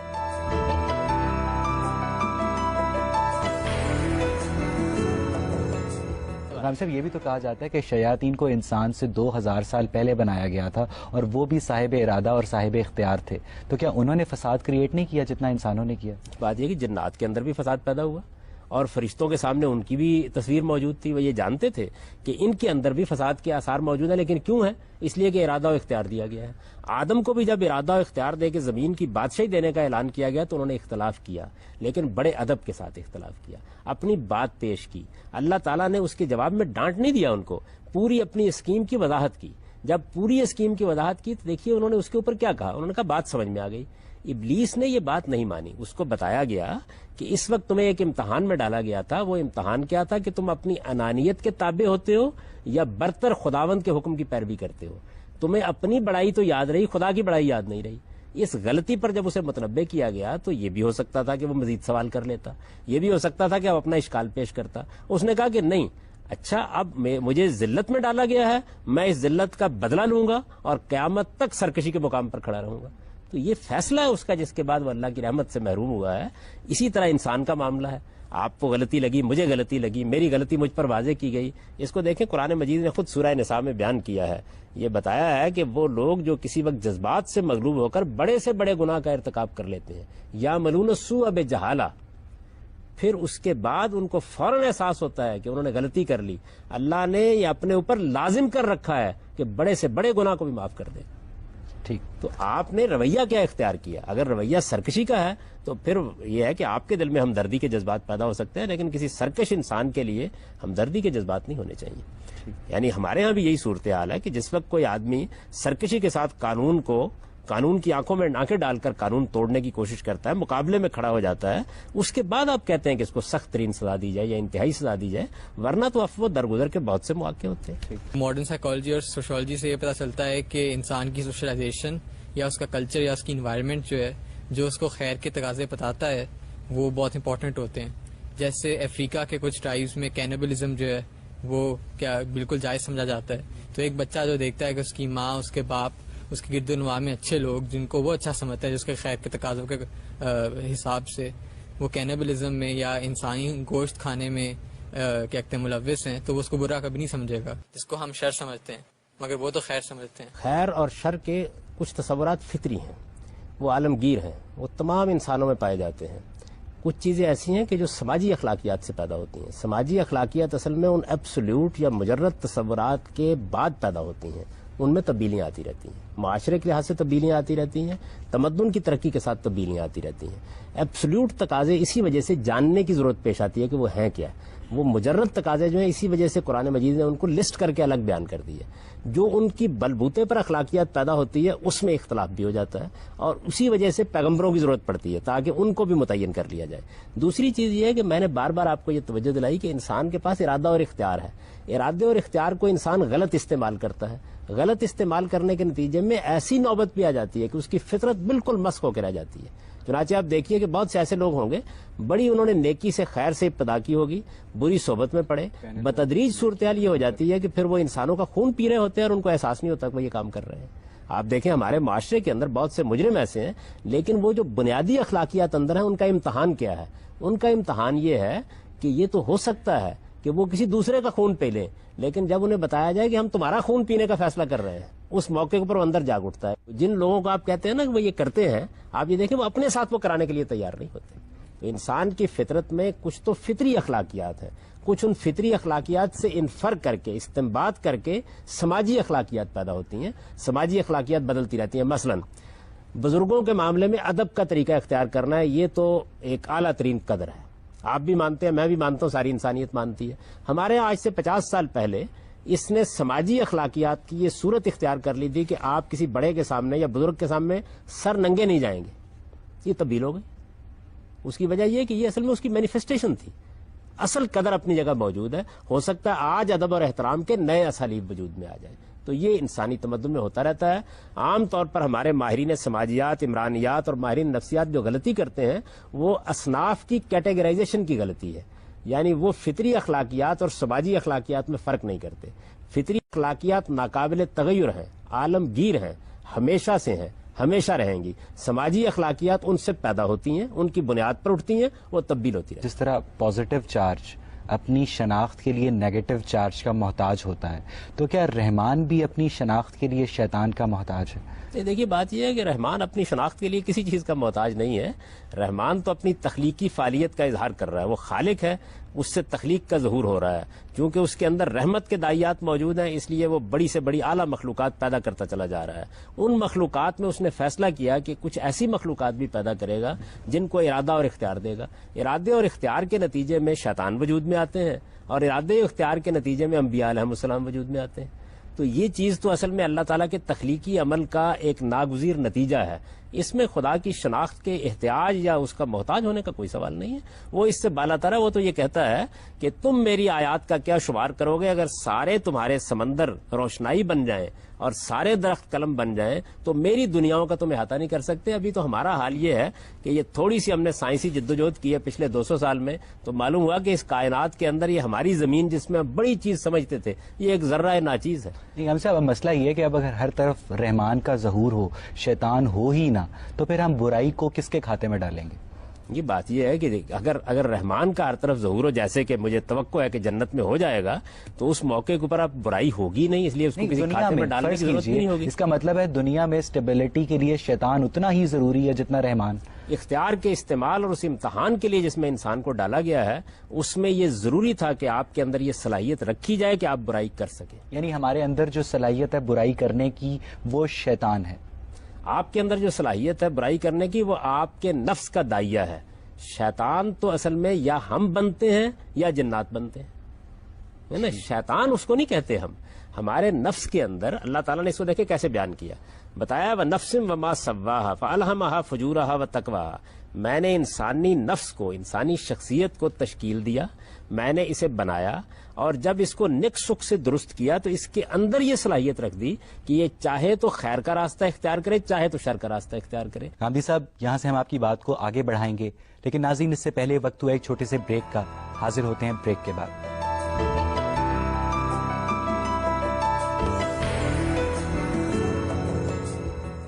غام صاحب یہ بھی تو کہا جاتا ہے کہ شیاطین کو انسان سے 2000 سال پہلے بنایا گیا تھا اور وہ بھی صاحب ارادہ اور صاحب اختیار تھے، تو کیا انہوں نے فساد کریٹ نہیں کیا جتنا انسانوں نے کیا؟ بات یہ کہ جنات کے اندر بھی فساد پیدا ہوا اور فرشتوں کے سامنے ان کی بھی تصویر موجود تھی. وہ یہ جانتے تھے کہ ان کے اندر بھی فساد کے آثار موجود ہیں، لیکن کیوں ہے؟ اس لیے کہ ارادہ و اختیار دیا گیا ہے. آدم کو بھی جب ارادہ و اختیار دے کے زمین کی بادشاہی دینے کا اعلان کیا گیا تو انہوں نے اختلاف کیا، لیکن بڑے ادب کے ساتھ اختلاف کیا، اپنی بات پیش کی. اللہ تعالیٰ نے اس کے جواب میں ڈانٹ نہیں دیا، ان کو پوری اپنی اسکیم کی وضاحت کی. جب پوری اسکیم کی وضاحت کی تو دیکھیے انہوں نے اس کے اوپر کیا کہا. انہوں نے کہا بات سمجھ میں آ گئی. ابلیس نے یہ بات نہیں مانی. اس کو بتایا گیا کہ اس وقت تمہیں ایک امتحان میں ڈالا گیا تھا. وہ امتحان کیا تھا کہ تم اپنی انانیت کے تابع ہوتے ہو یا برتر خداوند کے حکم کی پیروی کرتے ہو. تمہیں اپنی بڑائی تو یاد رہی، خدا کی بڑائی یاد نہیں رہی. اس غلطی پر جب اسے متنبع کیا گیا تو یہ بھی ہو سکتا تھا کہ وہ مزید سوال کر لیتا، یہ بھی ہو سکتا تھا کہ وہ اپنا اشکال پیش کرتا. اس نے کہا کہ نہیں، اچھا اب مجھے ذلت میں ڈالا گیا ہے، میں اس ذلت کا بدلہ لوں گا اور قیامت تک سرکشی کے مقام پر کھڑا رہوں گا. تو یہ فیصلہ ہے اس کا جس کے بعد وہ اللہ کی رحمت سے محروم ہوا ہے. اسی طرح انسان کا معاملہ ہے. آپ کو غلطی لگی، مجھے غلطی لگی، میری غلطی مجھ پر واضح کی گئی. اس کو دیکھیں قرآن مجید نے خود سورہ نساء میں بیان کیا ہے. یہ بتایا ہے کہ وہ لوگ جو کسی وقت جذبات سے مغلوب ہو کر بڑے سے بڑے گناہ کا ارتکاب کر لیتے ہیں، یا ملون السوء بجہالہ، پھر اس کے بعد ان کو فوراً احساس ہوتا ہے کہ انہوں نے غلطی کر لی. اللہ نے یہ اپنے اوپر لازم کر رکھا ہے کہ بڑے سے بڑے گناہ کو بھی معاف کر دے. ٹھیک، تو آپ نے رویہ کیا اختیار کیا؟ اگر رویہ سرکشی کا ہے تو پھر یہ ہے کہ آپ کے دل میں ہمدردی کے جذبات پیدا ہو سکتے ہیں، لیکن کسی سرکش انسان کے لیے ہمدردی کے جذبات نہیں ہونے چاہیے. یعنی ہمارے ہاں بھی یہی صورتحال ہے کہ جس وقت کوئی آدمی سرکشی کے ساتھ قانون کی آنکھوں میں آنکھیں ڈال کر قانون توڑنے کی کوشش کرتا ہے، مقابلے میں کھڑا ہو جاتا ہے، اس کے بعد آپ کہتے ہیں کہ اس کو سخت ترین سزا دی جائے یا انتہائی سزا دی جائے، ورنہ تو افو درگزر کے بہت سے مواقع ہوتے ہیں. ماڈرن سائیکالوجی اور سوشولوجی سے یہ پتہ چلتا ہے کہ انسان کی سوشلائزیشن یا اس کا کلچر یا اس کی انوائرمنٹ جو ہے، جو اس کو خیر کے تقاضے بتاتا ہے، وہ بہت امپورٹنٹ ہوتے ہیں. جیسے افریقہ کے کچھ ٹرائبز میں کینیبلزم جو ہے وہ کیا بالکل جائز سمجھا جاتا ہے. تو ایک بچہ جو دیکھتا ہے کہ اس کی ماں، اس کے باپ، اس کے گرد و نواح میں اچھے لوگ جن کو وہ اچھا سمجھتا ہے، جس کے خیر کے تقاضوں کے حساب سے وہ کینیبلزم میں یا انسانی گوشت کھانے میں کیا کہتے ہیں ملوث ہیں، تو وہ اس کو برا کبھی نہیں سمجھے گا، جس کو ہم شر سمجھتے ہیں، مگر وہ تو خیر سمجھتے ہیں. خیر اور شر کے کچھ تصورات فطری ہیں، وہ عالمگیر ہیں، وہ تمام انسانوں میں پائے جاتے ہیں. کچھ چیزیں ایسی ہیں کہ جو سماجی اخلاقیات سے پیدا ہوتی ہیں. سماجی اخلاقیات اصل میں ان ایبسولوٹ یا مجرد تصورات کے بعد پیدا ہوتی ہیں. ان میں تبدیلیاں آتی رہتی ہیں، معاشرے کے لحاظ سے تبدیلیاں آتی رہتی ہیں، تمدن کی ترقی کے ساتھ تبدیلیاں آتی رہتی ہیں. ایبسولوٹ تقاضے اسی وجہ سے جاننے کی ضرورت پیش آتی ہے کہ وہ ہیں کیا. وہ مجرد تقاضے جو ہیں اسی وجہ سے قرآن مجید نے ان کو لسٹ کر کے الگ بیان کر دی ہے. جو ان کی بلبوتے پر اخلاقیات پیدا ہوتی ہے اس میں اختلاف بھی ہو جاتا ہے، اور اسی وجہ سے پیغمبروں کی ضرورت پڑتی ہے تاکہ ان کو بھی متعین کر لیا جائے. دوسری چیز یہ ہے کہ میں نے بار بار آپ کو یہ توجہ دلائی کہ انسان کے پاس ارادہ اور اختیار ہے. ارادے اور اختیار کو انسان غلط استعمال کرتا ہے. غلط استعمال کرنے کے نتیجے میں ایسی نوبت بھی آ جاتی ہے کہ اس کی فطرت بالکل مسخ ہو کے رہ جاتی ہے. چنانچہ آپ دیکھیے کہ بہت سے ایسے لوگ ہوں گے، بڑی انہوں نے نیکی سے خیر سے ابتدا کی ہوگی، بری صحبت میں پڑے، بتدریج صورتحال یہ ہو جاتی ہے کہ پھر وہ انسانوں کا خون پی رہے ہوتے ہیں اور ان کو احساس نہیں ہوتا کہ وہ یہ کام کر رہے ہیں. آپ دیکھیں ہمارے معاشرے کے اندر بہت سے مجرم ایسے ہیں، لیکن وہ جو بنیادی اخلاقیات اندر ہیں ان کا امتحان کیا ہے؟ ان کا امتحان یہ ہے کہ یہ تو ہو سکتا ہے کہ وہ کسی دوسرے کا خون پی لیں، لیکن جب انہیں بتایا جائے کہ ہم تمہارا خون پینے کا فیصلہ کر رہے ہیں، اس موقع پر وہ اندر جاگ اٹھتا ہے. جن لوگوں کو آپ کہتے ہیں نا کہ وہ یہ کرتے ہیں، آپ یہ دیکھیں وہ اپنے ساتھ وہ کرانے کے لیے تیار نہیں ہوتے. تو انسان کی فطرت میں کچھ تو فطری اخلاقیات ہیں، کچھ ان فطری اخلاقیات سے انفر کر کے استنباط کر کے سماجی اخلاقیات پیدا ہوتی ہیں. سماجی اخلاقیات بدلتی رہتی ہیں. مثلا بزرگوں کے معاملے میں ادب کا طریقہ اختیار کرنا ہے، یہ تو ایک اعلیٰ ترین قدر ہے. آپ بھی مانتے ہیں، میں بھی مانتا ہوں، ساری انسانیت مانتی ہے. ہمارے آج سے 50 سال پہلے اس نے سماجی اخلاقیات کی یہ صورت اختیار کر لی تھی کہ آپ کسی بڑے کے سامنے یا بزرگ کے سامنے سر ننگے نہیں جائیں گے. یہ تبدیل ہو گئی. اس کی وجہ یہ کہ یہ اصل میں اس کی مینیفیسٹیشن تھی. اصل قدر اپنی جگہ موجود ہے. ہو سکتا ہے آج ادب اور احترام کے نئے اسالیب وجود میں آ جائیں. تو یہ انسانی تمدن میں ہوتا رہتا ہے. عام طور پر ہمارے ماہرین سماجیات، عمرانیات اور ماہرین نفسیات جو غلطی کرتے ہیں وہ اصناف کی کیٹیگرائزیشن کی غلطی ہے. یعنی وہ فطری اخلاقیات اور سماجی اخلاقیات میں فرق نہیں کرتے. فطری اخلاقیات ناقابل تغیر ہیں، عالمگیر ہیں، ہمیشہ سے ہیں، ہمیشہ رہیں گی. سماجی اخلاقیات ان سے پیدا ہوتی ہیں، ان کی بنیاد پر اٹھتی ہیں، وہ تبدیل ہوتی ہیں. جس طرح پازیٹیو چارج اپنی شناخت کے لیے نیگیٹو چارج کا محتاج ہوتا ہے، تو کیا رحمان بھی اپنی شناخت کے لیے شیطان کا محتاج ہے؟ دیکھیے بات یہ ہے کہ رحمان اپنی شناخت کے لیے کسی چیز کا محتاج نہیں ہے. رحمان تو اپنی تخلیقی فعالیت کا اظہار کر رہا ہے، وہ خالق ہے، اس سے تخلیق کا ظہور ہو رہا ہے. چونکہ اس کے اندر رحمت کے دائیات موجود ہیں، اس لیے وہ بڑی سے بڑی اعلیٰ مخلوقات پیدا کرتا چلا جا رہا ہے. ان مخلوقات میں اس نے فیصلہ کیا کہ کچھ ایسی مخلوقات بھی پیدا کرے گا جن کو ارادہ اور اختیار دے گا. ارادے اور اختیار کے نتیجے میں شیطان وجود میں آتے ہیں، اور ارادے اور اختیار کے نتیجے میں انبیاء علیہ السلام وجود میں آتے ہیں. تو یہ چیز تو اصل میں اللہ تعالیٰ کے تخلیقی عمل کا ایک ناگزیر نتیجہ ہے. اس میں خدا کی شناخت کے احتیاج یا اس کا محتاج ہونے کا کوئی سوال نہیں ہے. وہ اس سے بالا تر ہے. وہ تو یہ کہتا ہے کہ تم میری آیات کا کیا شمار کرو گے؟ اگر سارے تمہارے سمندر روشنائی بن جائیں اور سارے درخت قلم بن جائیں تو میری دنیاؤں کا تم احاطہ نہیں کر سکتے. ابھی تو ہمارا حال یہ ہے کہ یہ تھوڑی سی ہم نے سائنسی جدوجہد کی ہے پچھلے 200 سال میں، تو معلوم ہوا کہ اس کائنات کے اندر یہ ہماری زمین جس میں ہم بڑی چیز سمجھتے تھے، یہ ایک ذرہ ناچیز ہے. ہم صاحب اب مسئلہ یہ ہے کہ اب اگر ہر طرف رحمان کا ظہور ہو، شیطان ہو ہی نہ، تو پھر ہم برائی کو کس کے کھاتے میں ڈالیں گے؟ یہ بات یہ ہے کہ اگر رحمان کا ہر طرف ظہور ہو، جیسے کہ مجھے توقع ہے کہ جنت میں ہو جائے گا، تو اس موقع کے اوپر اب برائی ہوگی نہیں، اس لیے اس کو کسی کھاتے میں ڈالنے کی ضرورت نہیں ہوگی. اس کا مطلب ہے دنیا میں اسٹیبلٹی کے لیے شیطان اتنا ہی ضروری ہے جتنا رحمان. اختیار کے استعمال اور اس امتحان کے لیے جس میں انسان کو ڈالا گیا ہے، اس میں یہ ضروری تھا کہ آپ کے اندر یہ صلاحیت رکھی جائے کہ آپ برائی کر سکیں. یعنی ہمارے اندر جو صلاحیت ہے برائی کرنے کی، وہ شیطان ہے. آپ کے اندر جو صلاحیت ہے برائی کرنے کی، وہ آپ کے نفس کا دائیہ ہے. شیطان تو اصل میں یا ہم بنتے ہیں یا جنات بنتے ہیں، ہے نا. شیطان اس کو نہیں کہتے ہم. ہمارے نفس کے اندر اللہ تعالیٰ نے اس کو دیکھے کیسے بیان کیا، بتایا وَنَفْسٍ وَمَا سَوَّاهَا فَأَلْهَمَهَا فُجُورَهَا وَتَقْوَاهَا. میں نے انسانی نفس کو، انسانی شخصیت کو تشکیل دیا، میں نے اسے بنایا، اور جب اس کو نیک سکھ سے درست کیا تو اس کے اندر یہ صلاحیت رکھ دی کہ یہ چاہے تو خیر کا راستہ اختیار کرے، چاہے تو شر کا راستہ اختیار کرے. گاندھی صاحب، یہاں سے ہم آپ کی بات کو آگے بڑھائیں گے، لیکن ناظرین اس سے پہلے وقت ہوا ایک چھوٹے سے بریک کا. حاضر ہوتے ہیں بریک کے بعد.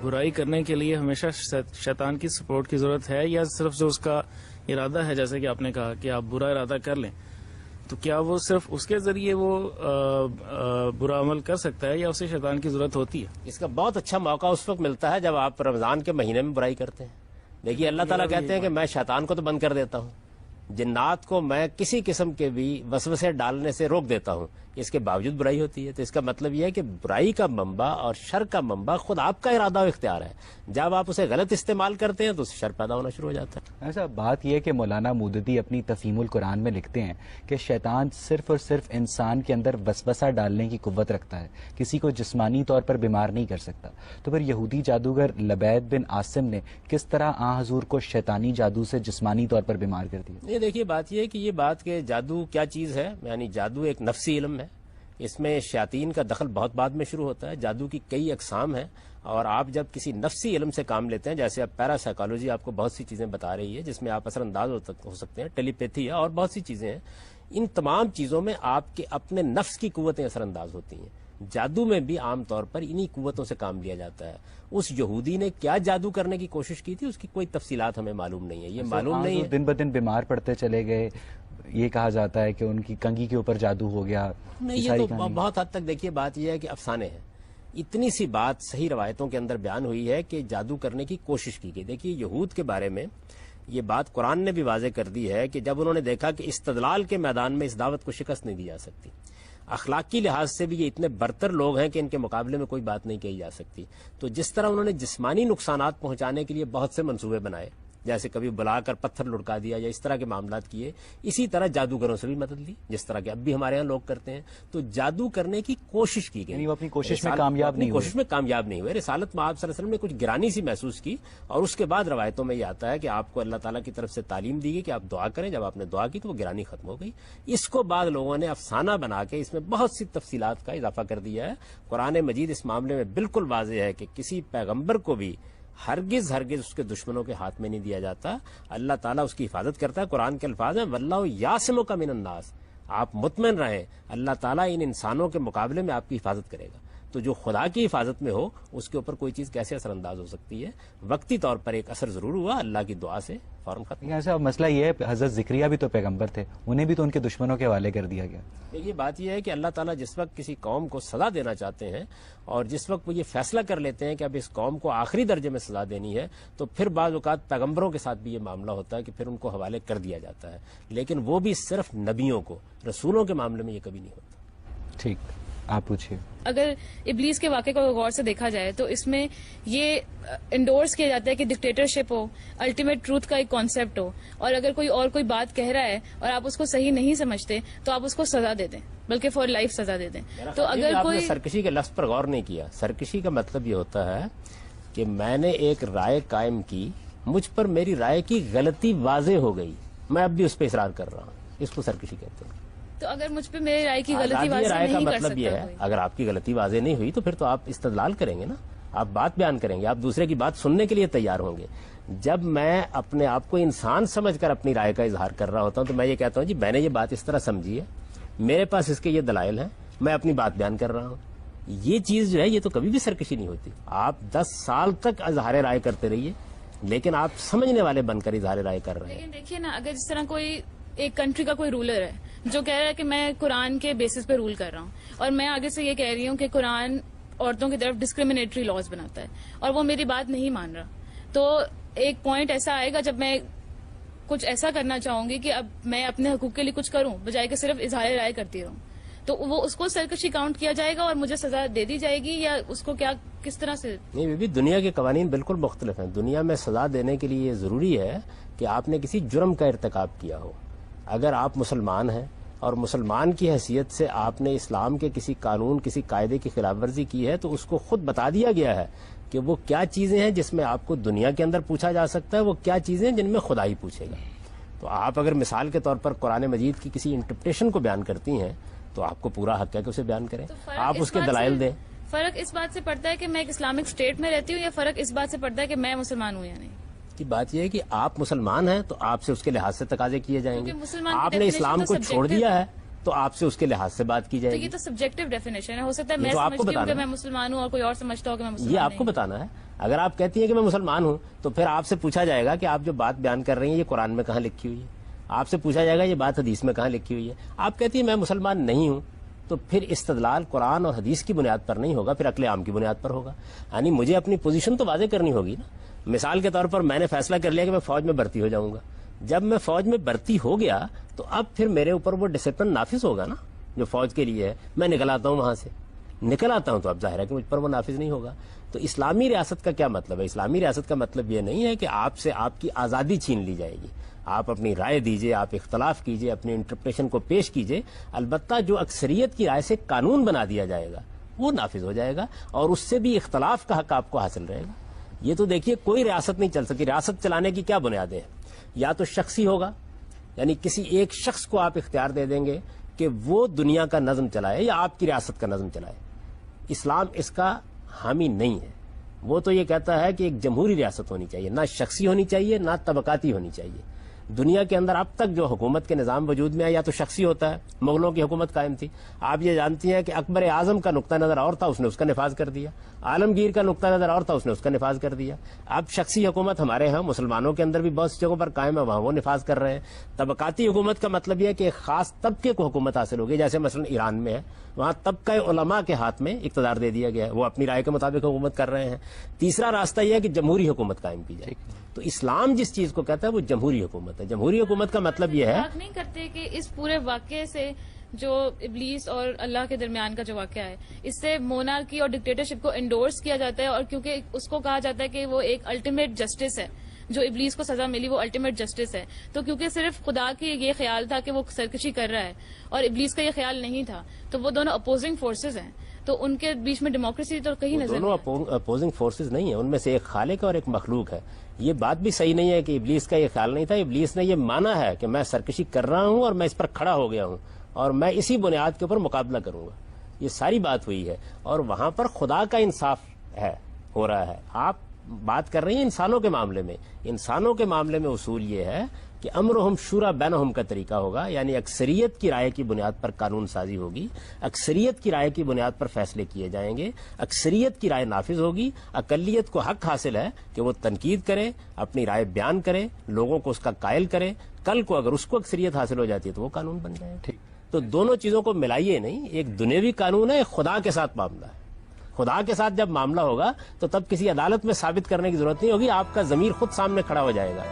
برائی کرنے کے لیے ہمیشہ شیطان کی سپورٹ کی ضرورت ہے، یا صرف جو اس کا ارادہ ہے، جیسے کہ آپ نے کہا کہ آپ برا ارادہ کر لیں، تو کیا وہ صرف اس کے ذریعے وہ برا عمل کر سکتا ہے، یا اسے شیطان کی ضرورت ہوتی ہے؟ اس کا بہت اچھا موقع اس وقت ملتا ہے جب آپ رمضان کے مہینے میں برائی کرتے ہیں. دیکھیے اللہ تعالیٰ کہتے ہیں کہ میں شیطان کو تو بند کر دیتا ہوں، جنات کو میں کسی قسم کے بھی وسوسے ڈالنے سے روک دیتا ہوں، اس کے باوجود برائی ہوتی ہے. تو اس کا مطلب یہ ہے کہ برائی کا منبع اور شر کا منبع خود آپ کا ارادہ و اختیار ہے. جب آپ اسے غلط استعمال کرتے ہیں تو اسے شر پیدا ہونا شروع ہو جاتا ہے. ایسا بات یہ ہے کہ مولانا مودودی اپنی تفہیم القرآن میں لکھتے ہیں کہ شیطان صرف اور صرف انسان کے اندر وسوسہ ڈالنے کی قوت رکھتا ہے، کسی کو جسمانی طور پر بیمار نہیں کر سکتا. تو پھر یہودی جادوگر لبید بن عاصم نے کس طرح آن حضور کو شیطانی جادو سے جسمانی طور پر بیمار کر دیا؟ یہ دیکھیے بات یہ ہے کہ یہ بات کہ جادو کیا چیز ہے، یعنی جادو ایک نفسی علم ہے. اس میں شیاطین کا دخل بہت بعد میں شروع ہوتا ہے. جادو کی کئی اقسام ہیں، اور آپ جب کسی نفسی علم سے کام لیتے ہیں، جیسے اب پیرا سائیکالوجی آپ کو بہت سی چیزیں بتا رہی ہے جس میں آپ اثر انداز ہو سکتے ہیں، ٹیلی پیتھی ہے اور بہت سی چیزیں ہیں. ان تمام چیزوں میں آپ کے اپنے نفس کی قوتیں اثر انداز ہوتی ہیں. جادو میں بھی عام طور پر انہی قوتوں سے کام لیا جاتا ہے. اس یہودی نے کیا جادو کرنے کی کوشش کی تھی، اس کی کوئی تفصیلات ہمیں معلوم نہیں ہے. یہ معلوم نہیں ہے. دن بدن بیمار پڑتے چلے گئے، یہ کہا جاتا ہے کہ ان کی کنگھی کے اوپر جادو ہو گیا. نہیں، یہ تو بہت حد تک دیکھیے بات یہ ہے کہ افسانے ہیں. اتنی سی بات صحیح روایتوں کے اندر بیان ہوئی ہے کہ جادو کرنے کی کوشش کی گئی. دیکھیے یہود کے بارے میں یہ بات قرآن نے بھی واضح کر دی ہے کہ جب انہوں نے دیکھا کہ استدلال کے میدان میں اس دعوت کو شکست نہیں دی جا سکتی، اخلاقی لحاظ سے بھی یہ اتنے برتر لوگ ہیں کہ ان کے مقابلے میں کوئی بات نہیں کہی جا سکتی، تو جس طرح انہوں نے جسمانی نقصانات پہنچانے کے لیے بہت سے منصوبے بنائے، جیسے کبھی بلا کر پتھر لڑکا دیا یا اس طرح کے معاملات کیے، اسی طرح جادوگروں سے بھی مدد لی جس طرح کہ اب بھی ہمارے ہاں لوگ کرتے ہیں. تو جادو کرنے کی کوشش کی گئی، یعنی وہ اپنی کوشش میں کامیاب نہیں ہوئے. رسالت میں آپ صلی اللہ علیہ وسلم نے کچھ گرانی سی محسوس کی، اور اس کے بعد روایتوں میں یہ آتا ہے کہ آپ کو اللہ تعالیٰ کی طرف سے تعلیم دی گئی کہ آپ دعا کریں. جب آپ نے دعا کی تو وہ گرانی ختم ہو گئی. اس کو بعد لوگوں نے افسانہ بنا کے اس میں بہت سی تفصیلات کا اضافہ کر دیا ہے. قرآن مجید اس معاملے میں بالکل واضح ہے کہ کسی پیغمبر کو بھی ہرگز اس کے دشمنوں کے ہاتھ میں نہیں دیا جاتا. اللہ تعالیٰ اس کی حفاظت کرتا ہے. قرآن کے الفاظ ہیں واللہ یعصمک من الناس، آپ مطمئن رہیں اللہ تعالیٰ ان انسانوں کے مقابلے میں آپ کی حفاظت کرے گا. تو جو خدا کی حفاظت میں ہو اس کے اوپر کوئی چیز کیسے اثر انداز ہو سکتی ہے؟ وقتی طور پر ایک اثر ضرور ہوا, اللہ کی دعا سے فوراً ختم. ایسا مسئلہ یہ ہے, حضرت زکریا بھی تو پیغمبر تھے, انہیں بھی تو ان کے دشمنوں کے حوالے کر دیا گیا. یہ بات یہ ہے کہ اللہ تعالیٰ جس وقت کسی قوم کو سزا دینا چاہتے ہیں اور جس وقت وہ یہ فیصلہ کر لیتے ہیں کہ اب اس قوم کو آخری درجے میں سزا دینی ہے, تو پھر بعض اوقات پیغمبروں کے ساتھ بھی یہ معاملہ ہوتا ہے کہ پھر ان کو حوالے کر دیا جاتا ہے, لیکن وہ بھی صرف نبیوں کو, رسولوں کے معاملے میں یہ کبھی نہیں ہوتا. ٹھیک, آپ پوچھیے. اگر ابلیس کے واقعے کو غور سے دیکھا جائے تو اس میں یہ انڈورس کیا جاتا ہے کہ ڈکٹیٹرشپ ہو, الٹیمیٹ ٹروتھ کا ایک کانسیپٹ ہو, اور اگر کوئی بات کہہ رہا ہے اور آپ اس کو صحیح نہیں سمجھتے تو آپ اس کو سزا دے دیں, بلکہ فار لائف سزا دے دیں. تو اگر آپ نے کوئی سرکشی کے لفظ پر غور نہیں کیا. سرکشی کا مطلب یہ ہوتا ہے کہ میں نے ایک رائے قائم کی, مجھ پر میری رائے کی غلطی واضح ہو گئی, میں اب بھی اس پہ اصرار کر رہا ہوں, اس کو سرکشی کہتے ہیں. تو اگر مجھ پہ میری رائے کی غلطی آزادی واضح رائے کا نہیں کر مطلب یہ سکتا ہے کوئی. اگر آپ کی غلطی واضح نہیں ہوئی تو پھر تو آپ استدلال کریں گے نا, آپ بات بیان کریں گے, آپ دوسرے کی بات سننے کے لیے تیار ہوں گے. جب میں اپنے آپ کو انسان سمجھ کر اپنی رائے کا اظہار کر رہا ہوتا ہوں تو میں یہ کہتا ہوں جی میں نے یہ بات اس طرح سمجھی ہے, میرے پاس اس کے یہ دلائل ہیں, میں اپنی بات بیان کر رہا ہوں. یہ چیز جو ہے یہ تو کبھی بھی سرکشی نہیں ہوتی. آپ 10 سال تک اظہار رائے کرتے رہیے, لیکن آپ سمجھنے والے بن کر اظہار رائے کر رہے ہیں. لیکن دیکھیے نا, اگر جس طرح کوئی ایک کنٹری کا کوئی رولر ہے جو کہہ رہا ہے کہ میں قرآن کے بیسس پہ رول کر رہا ہوں, اور میں آگے سے یہ کہہ رہی ہوں کہ قرآن عورتوں کی طرف ڈسکریمنیٹری لاز بناتا ہے, اور وہ میری بات نہیں مان رہا, تو ایک پوائنٹ ایسا آئے گا جب میں کچھ ایسا کرنا چاہوں گی کہ اب میں اپنے حقوق کے لیے کچھ کروں بجائے کہ صرف اظہار رائے کرتی رہوں, تو وہ اس کو سرکشی کاؤنٹ کیا جائے گا اور مجھے سزا دے دی جائے گی, یا اس کو کیا کس طرح سے؟ نہیں بھی دنیا کے قوانین بالکل مختلف ہیں. دنیا میں سزا دینے کے لیے یہ ضروری ہے کہ آپ نے کسی جرم کا ارتکاب کیا ہو. اگر آپ مسلمان ہیں اور مسلمان کی حیثیت سے آپ نے اسلام کے کسی قانون, کسی قاعدے کی خلاف ورزی کی ہے, تو اس کو خود بتا دیا گیا ہے کہ وہ کیا چیزیں ہیں جس میں آپ کو دنیا کے اندر پوچھا جا سکتا ہے, وہ کیا چیزیں ہیں جن میں خدا ہی پوچھے گا. تو آپ اگر مثال کے طور پر قرآن مجید کی کسی انٹرپریٹیشن کو بیان کرتی ہیں تو آپ کو پورا حق ہے کہ اسے بیان کریں, آپ اس کے دلائل دیں. فرق اس بات سے پڑتا ہے کہ میں ایک اسلامک اسٹیٹ میں رہتی ہوں, یا فرق اس بات سے پڑتا ہے کہ میں مسلمان ہوں یا نہیں؟ کی بات یہ ہے کہ آپ مسلمان ہیں تو آپ سے اس کے لحاظ سے تقاضے کیے جائیں گے. کیونکہ مسلمان کی آپ نے اسلام definition کو تو چھوڑ subjective دیا ہے. ہے تو آپ سے اس کے لحاظ سے بات کی تو جائے یہ گی. تو سبجیکٹو ڈیفینیشن ہے, ہو سکتا ہے یہ میں تو آپ کو سمجھتی ہوں بتانا کہ میں ہے. مسلمان ہوں اور کوئی اور سمجھتا ہو کہ میں مسلمان یہ آپ کو بتانا ہے. اگر آپ کہتی ہیں کہ میں مسلمان ہوں تو پھر آپ سے پوچھا جائے گا کہ آپ جو بات بیان کر رہی ہیں یہ قرآن میں کہاں لکھی ہوئی ہے, آپ سے پوچھا جائے گا یہ بات حدیث میں کہاں لکھی ہوئی ہے. آپ کہتی ہیں میں مسلمان نہیں ہوں, تو پھر استدلال قرآن اور حدیث کی بنیاد پر نہیں ہوگا, پھر عقل عام کی بنیاد پر ہوگا. یعنی مجھے اپنی پوزیشن تو واضح کرنی ہوگی نا. مثال کے طور پر میں نے فیصلہ کر لیا کہ میں فوج میں بھرتی ہو جاؤں گا. جب میں فوج میں بھرتی ہو گیا تو اب پھر میرے اوپر وہ ڈسپلن نافذ ہوگا نا جو فوج کے لیے ہے. میں نکل آتا ہوں, وہاں سے نکل آتا ہوں تو اب ظاہر ہے کہ مجھ پر وہ نافذ نہیں ہوگا. تو اسلامی ریاست کا کیا مطلب ہے؟ اسلامی ریاست کا مطلب یہ نہیں ہے کہ آپ سے آپ کی آزادی چھین لی جائے گی. آپ اپنی رائے دیجئے, آپ اختلاف کیجئے, اپنی انٹرپریشن کو پیش کیجئے, البتہ جو اکثریت کی رائے سے قانون بنا دیا جائے گا وہ نافذ ہو جائے گا, اور اس سے بھی اختلاف کا حق آپ کو حاصل رہے گا. یہ تو دیکھیے کوئی ریاست نہیں چل سکتی. ریاست چلانے کی کیا بنیادیں ہیں؟ یا تو شخصی ہوگا, یعنی کسی ایک شخص کو آپ اختیار دے دیں گے کہ وہ دنیا کا نظم چلائے یا آپ کی ریاست کا نظم چلائے. اسلام اس کا حامی نہیں ہے. وہ تو یہ کہتا ہے کہ ایک جمہوری ریاست ہونی چاہیے, نہ شخصی ہونی چاہیے نہ طبقاتی ہونی چاہیے. دنیا کے اندر اب تک جو حکومت کے نظام وجود میں ہے یا تو شخصی ہوتا ہے, مغلوں کی حکومت قائم تھی. آپ یہ جانتی ہیں کہ اکبر اعظم کا نقطہ نظر اور تھا, اس نے اس کا نفاذ کر دیا. عالمگیر کا نقطہ نظر اور تھا, اس نے اس کا نفاذ کر دیا. اب شخصی حکومت ہمارے ہاں مسلمانوں کے اندر بھی بہت سی جگہوں پر قائم ہے, وہاں وہ نفاذ کر رہے ہیں. طبقاتی حکومت کا مطلب یہ ہے کہ ایک خاص طبقے کو حکومت حاصل ہوگی, جیسے مثلا ایران میں ہے, وہاں طبقہ علماء کے ہاتھ میں اقتدار دے دیا گیا ہے, وہ اپنی رائے کے مطابق حکومت کر رہے ہیں. تیسرا راستہ یہ ہے کہ جمہوری حکومت قائم کی جائے. تو اسلام جس چیز کو کہتا ہے وہ جمہوری حکومت ہے. جمہوری حکومت کا مطلب یہ ہے, بات نہیں کرتے کہ اس پورے واقعے سے جو ابلیس اور اللہ کے درمیان کا جو واقعہ ہے, اس سے مونارکی اور ڈکٹیٹرشپ کو انڈورس کیا جاتا ہے, اور کیونکہ اس کو کہا جاتا ہے کہ وہ ایک الٹیمیٹ جسٹس ہے, جو ابلیس کو سزا ملی وہ الٹیمیٹ جسٹس ہے. تو کیونکہ صرف خدا کی یہ خیال تھا کہ وہ سرکشی کر رہا ہے اور ابلیس کا یہ خیال نہیں تھا, تو وہ دونوں اپوزنگ فورسز ہیں, تو ان کے بیچ میں ڈیموکریسی تو کہیں نظر دونوں اپوزنگ فورسز نہیں ہیں, ان میں سے ایک خالق ہے اور ایک مخلوق ہے. یہ بات بھی صحیح نہیں ہے کہ ابلیس کا یہ خیال نہیں تھا. ابلیس نے یہ مانا ہے کہ میں سرکشی کر رہا ہوں اور میں اس پر کھڑا ہو گیا ہوں اور میں اسی بنیاد کے اوپر مقابلہ کروں گا. یہ ساری بات ہوئی ہے, اور وہاں پر خدا کا انصاف ہے ہو رہا ہے. آپ بات کر رہی ہیں انسانوں کے معاملے میں. انسانوں کے معاملے میں اصول یہ ہے کہ امرہم شورا بینہم کا طریقہ ہوگا, یعنی اکثریت کی رائے کی بنیاد پر قانون سازی ہوگی, اکثریت کی رائے کی بنیاد پر فیصلے کیے جائیں گے, اکثریت کی رائے نافذ ہوگی. اقلیت کو حق حاصل ہے کہ وہ تنقید کرے, اپنی رائے بیان کرے, لوگوں کو اس کا قائل کرے. کل کو اگر اس کو اکثریت حاصل ہو جاتی ہے تو وہ قانون بن جائے. ٹھیک, تو دونوں چیزوں کو ملائیے نہیں. ایک دنیاوی قانون ہے, ایک خدا کے ساتھ معاملہ ہے. خدا کے ساتھ جب معاملہ ہوگا تو تب کسی عدالت میں ثابت کرنے کی ضرورت نہیں ہوگی, آپ کا ضمیر خود سامنے کھڑا ہو جائے گا.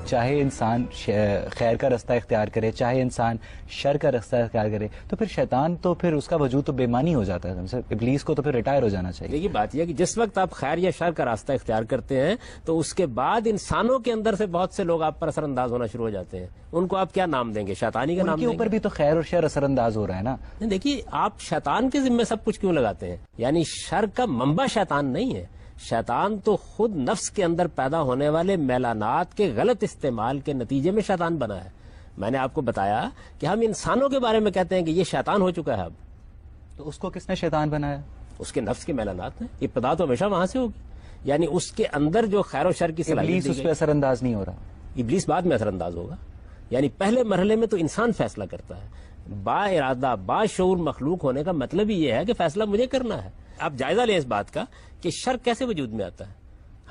چاہے انسان خیر کا رستہ اختیار کرے, چاہے انسان شر کا رستہ اختیار کرے, تو پھر شیطان تو پھر اس کا وجود تو بےمانی ہو جاتا ہے. ابلیس کو تو پھر ریٹائر ہو جانا چاہیے. دیکھیے بات یہ ہے کہ جس وقت آپ خیر یا شر کا راستہ اختیار کرتے ہیں تو اس کے بعد انسانوں کے اندر سے بہت سے لوگ آپ پر اثر انداز ہونا شروع ہو جاتے ہیں. ان کو آپ کیا نام دیں گے؟ شیطانی کا نام دیں گے. اوپر بھی تو خیر اور شر اثر انداز ہو رہا ہے نا. دیکھیے آپ شیطان کے ذمہ سب کچھ کیوں لگاتے ہیں؟ یعنی شر کا منبع شیطان نہیں ہے. شیطان تو خود نفس کے اندر پیدا ہونے والے میلانات کے غلط استعمال کے نتیجے میں شیطان بنا ہے. میں نے آپ کو بتایا کہ ہم انسانوں کے بارے میں کہتے ہیں کہ یہ شیطان ہو چکا ہے. اب تو اس کو کس نے شیطان بنایا؟ اس کے نفس کے میلانات نے. ابتدا تو ہمیشہ وہاں سے ہوگی, یعنی اس کے اندر جو خیر و شر کی صلاحیت اس پہ اثر انداز نہیں ہو رہا. ابلیس بعد میں اثر انداز ہوگا. یعنی پہلے مرحلے میں تو انسان فیصلہ کرتا ہے. با ارادہ با شعور مخلوق ہونے کا مطلب ہی یہ ہے کہ فیصلہ مجھے کرنا ہے. آپ جائزہ لیں اس بات کا کہ شر کیسے وجود میں آتا ہے.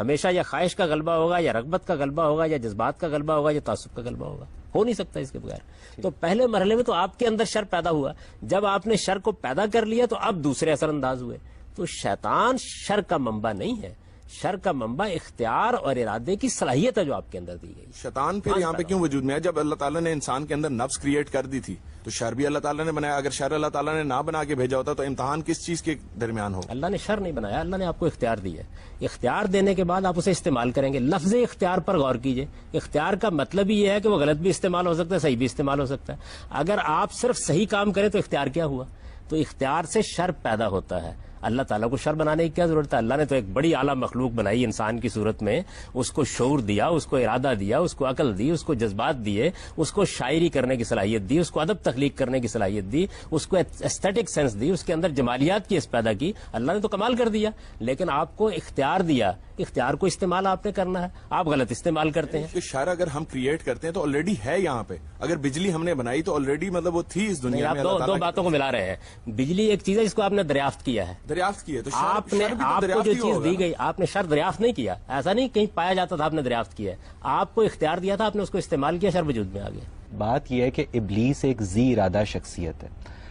ہمیشہ یا خواہش کا غلبہ ہوگا, یا رغبت کا غلبہ ہوگا, یا جذبات کا غلبہ ہوگا, یا تعصب کا غلبہ ہوگا. ہو نہیں سکتا اس کے بغیر. تو پہلے مرحلے میں تو آپ کے اندر شر پیدا ہوا. جب آپ نے شر کو پیدا کر لیا تو اب دوسرے اثر انداز ہوئے. تو شیطان شر کا منبع نہیں ہے. شر کا منبع اختیار اور ارادے کی صلاحیت ہے جو آپ کے اندر دی گئی. شیطان پھر یہاں پہ کیوں وجود میں ہے؟ جب اللہ تعالیٰ نے انسان کے اندر نفس کریٹ کر دی تھی تو شر بھی اللہ تعالیٰ نے بنایا. اگر شر اللہ تعالیٰ نے نہ بنا کے بھیجا ہوتا تو امتحان کس چیز کے درمیان ہوگا؟ اللہ نے شر نہیں بنایا, اللہ نے آپ کو اختیار دیا ہے. اختیار دینے کے بعد آپ اسے استعمال کریں گے. لفظ اختیار پر غور کیجئے. اختیار کا مطلب ہی یہ ہے کہ وہ غلط بھی استعمال ہو سکتا ہے, صحیح بھی استعمال ہو سکتا ہے. اگر آپ صرف صحیح کام کریں تو اختیار کیا ہوا؟ تو اختیار سے شر پیدا ہوتا ہے. اللہ تعالیٰ کو شر بنانے کی کیا ضرورت ہے؟ اللہ نے تو ایک بڑی اعلیٰ مخلوق بنائی انسان کی صورت میں. اس کو شعور دیا, اس کو ارادہ دیا, اس کو عقل دی, اس کو جذبات دیے, اس کو شاعری کرنے کی صلاحیت دی, اس کو ادب تخلیق کرنے کی صلاحیت دی, اس کو ایسٹیٹک سینس دی, اس کے اندر جمالیات کی اس پیدا کی. اللہ نے تو کمال کر دیا, لیکن آپ کو اختیار دیا. اختیار کو استعمال آپ نے کرنا ہے. آپ غلط استعمال کرتے ہیں. شر اگر ہم کریٹ کرتے ہیں تو آلریڈی ہے یہاں پہ. اگر بجلی ہم نے بنائی تو آلریڈی مطلب وہ تھی اس دنیا میں. آپ دو باتوں کو ملا رہے ہیں. بجلی ایک چیز ہے جس کو آپ نے دریافت کیا ہے. دریافت کی ہے تو آپ نے, آپ کو جو چیز دی گئی, آپ نے شر دریافت نہیں کیا. ایسا نہیں کہیں پایا جاتا تھا آپ نے دریافت کیا ہے. آپ کو اختیار دیا تھا, آپ نے اس کو استعمال کیا, شر وجود میں آ گیا. بات یہ ہے کہ ابلیس ایک ذی ارادہ شخصیت ہے.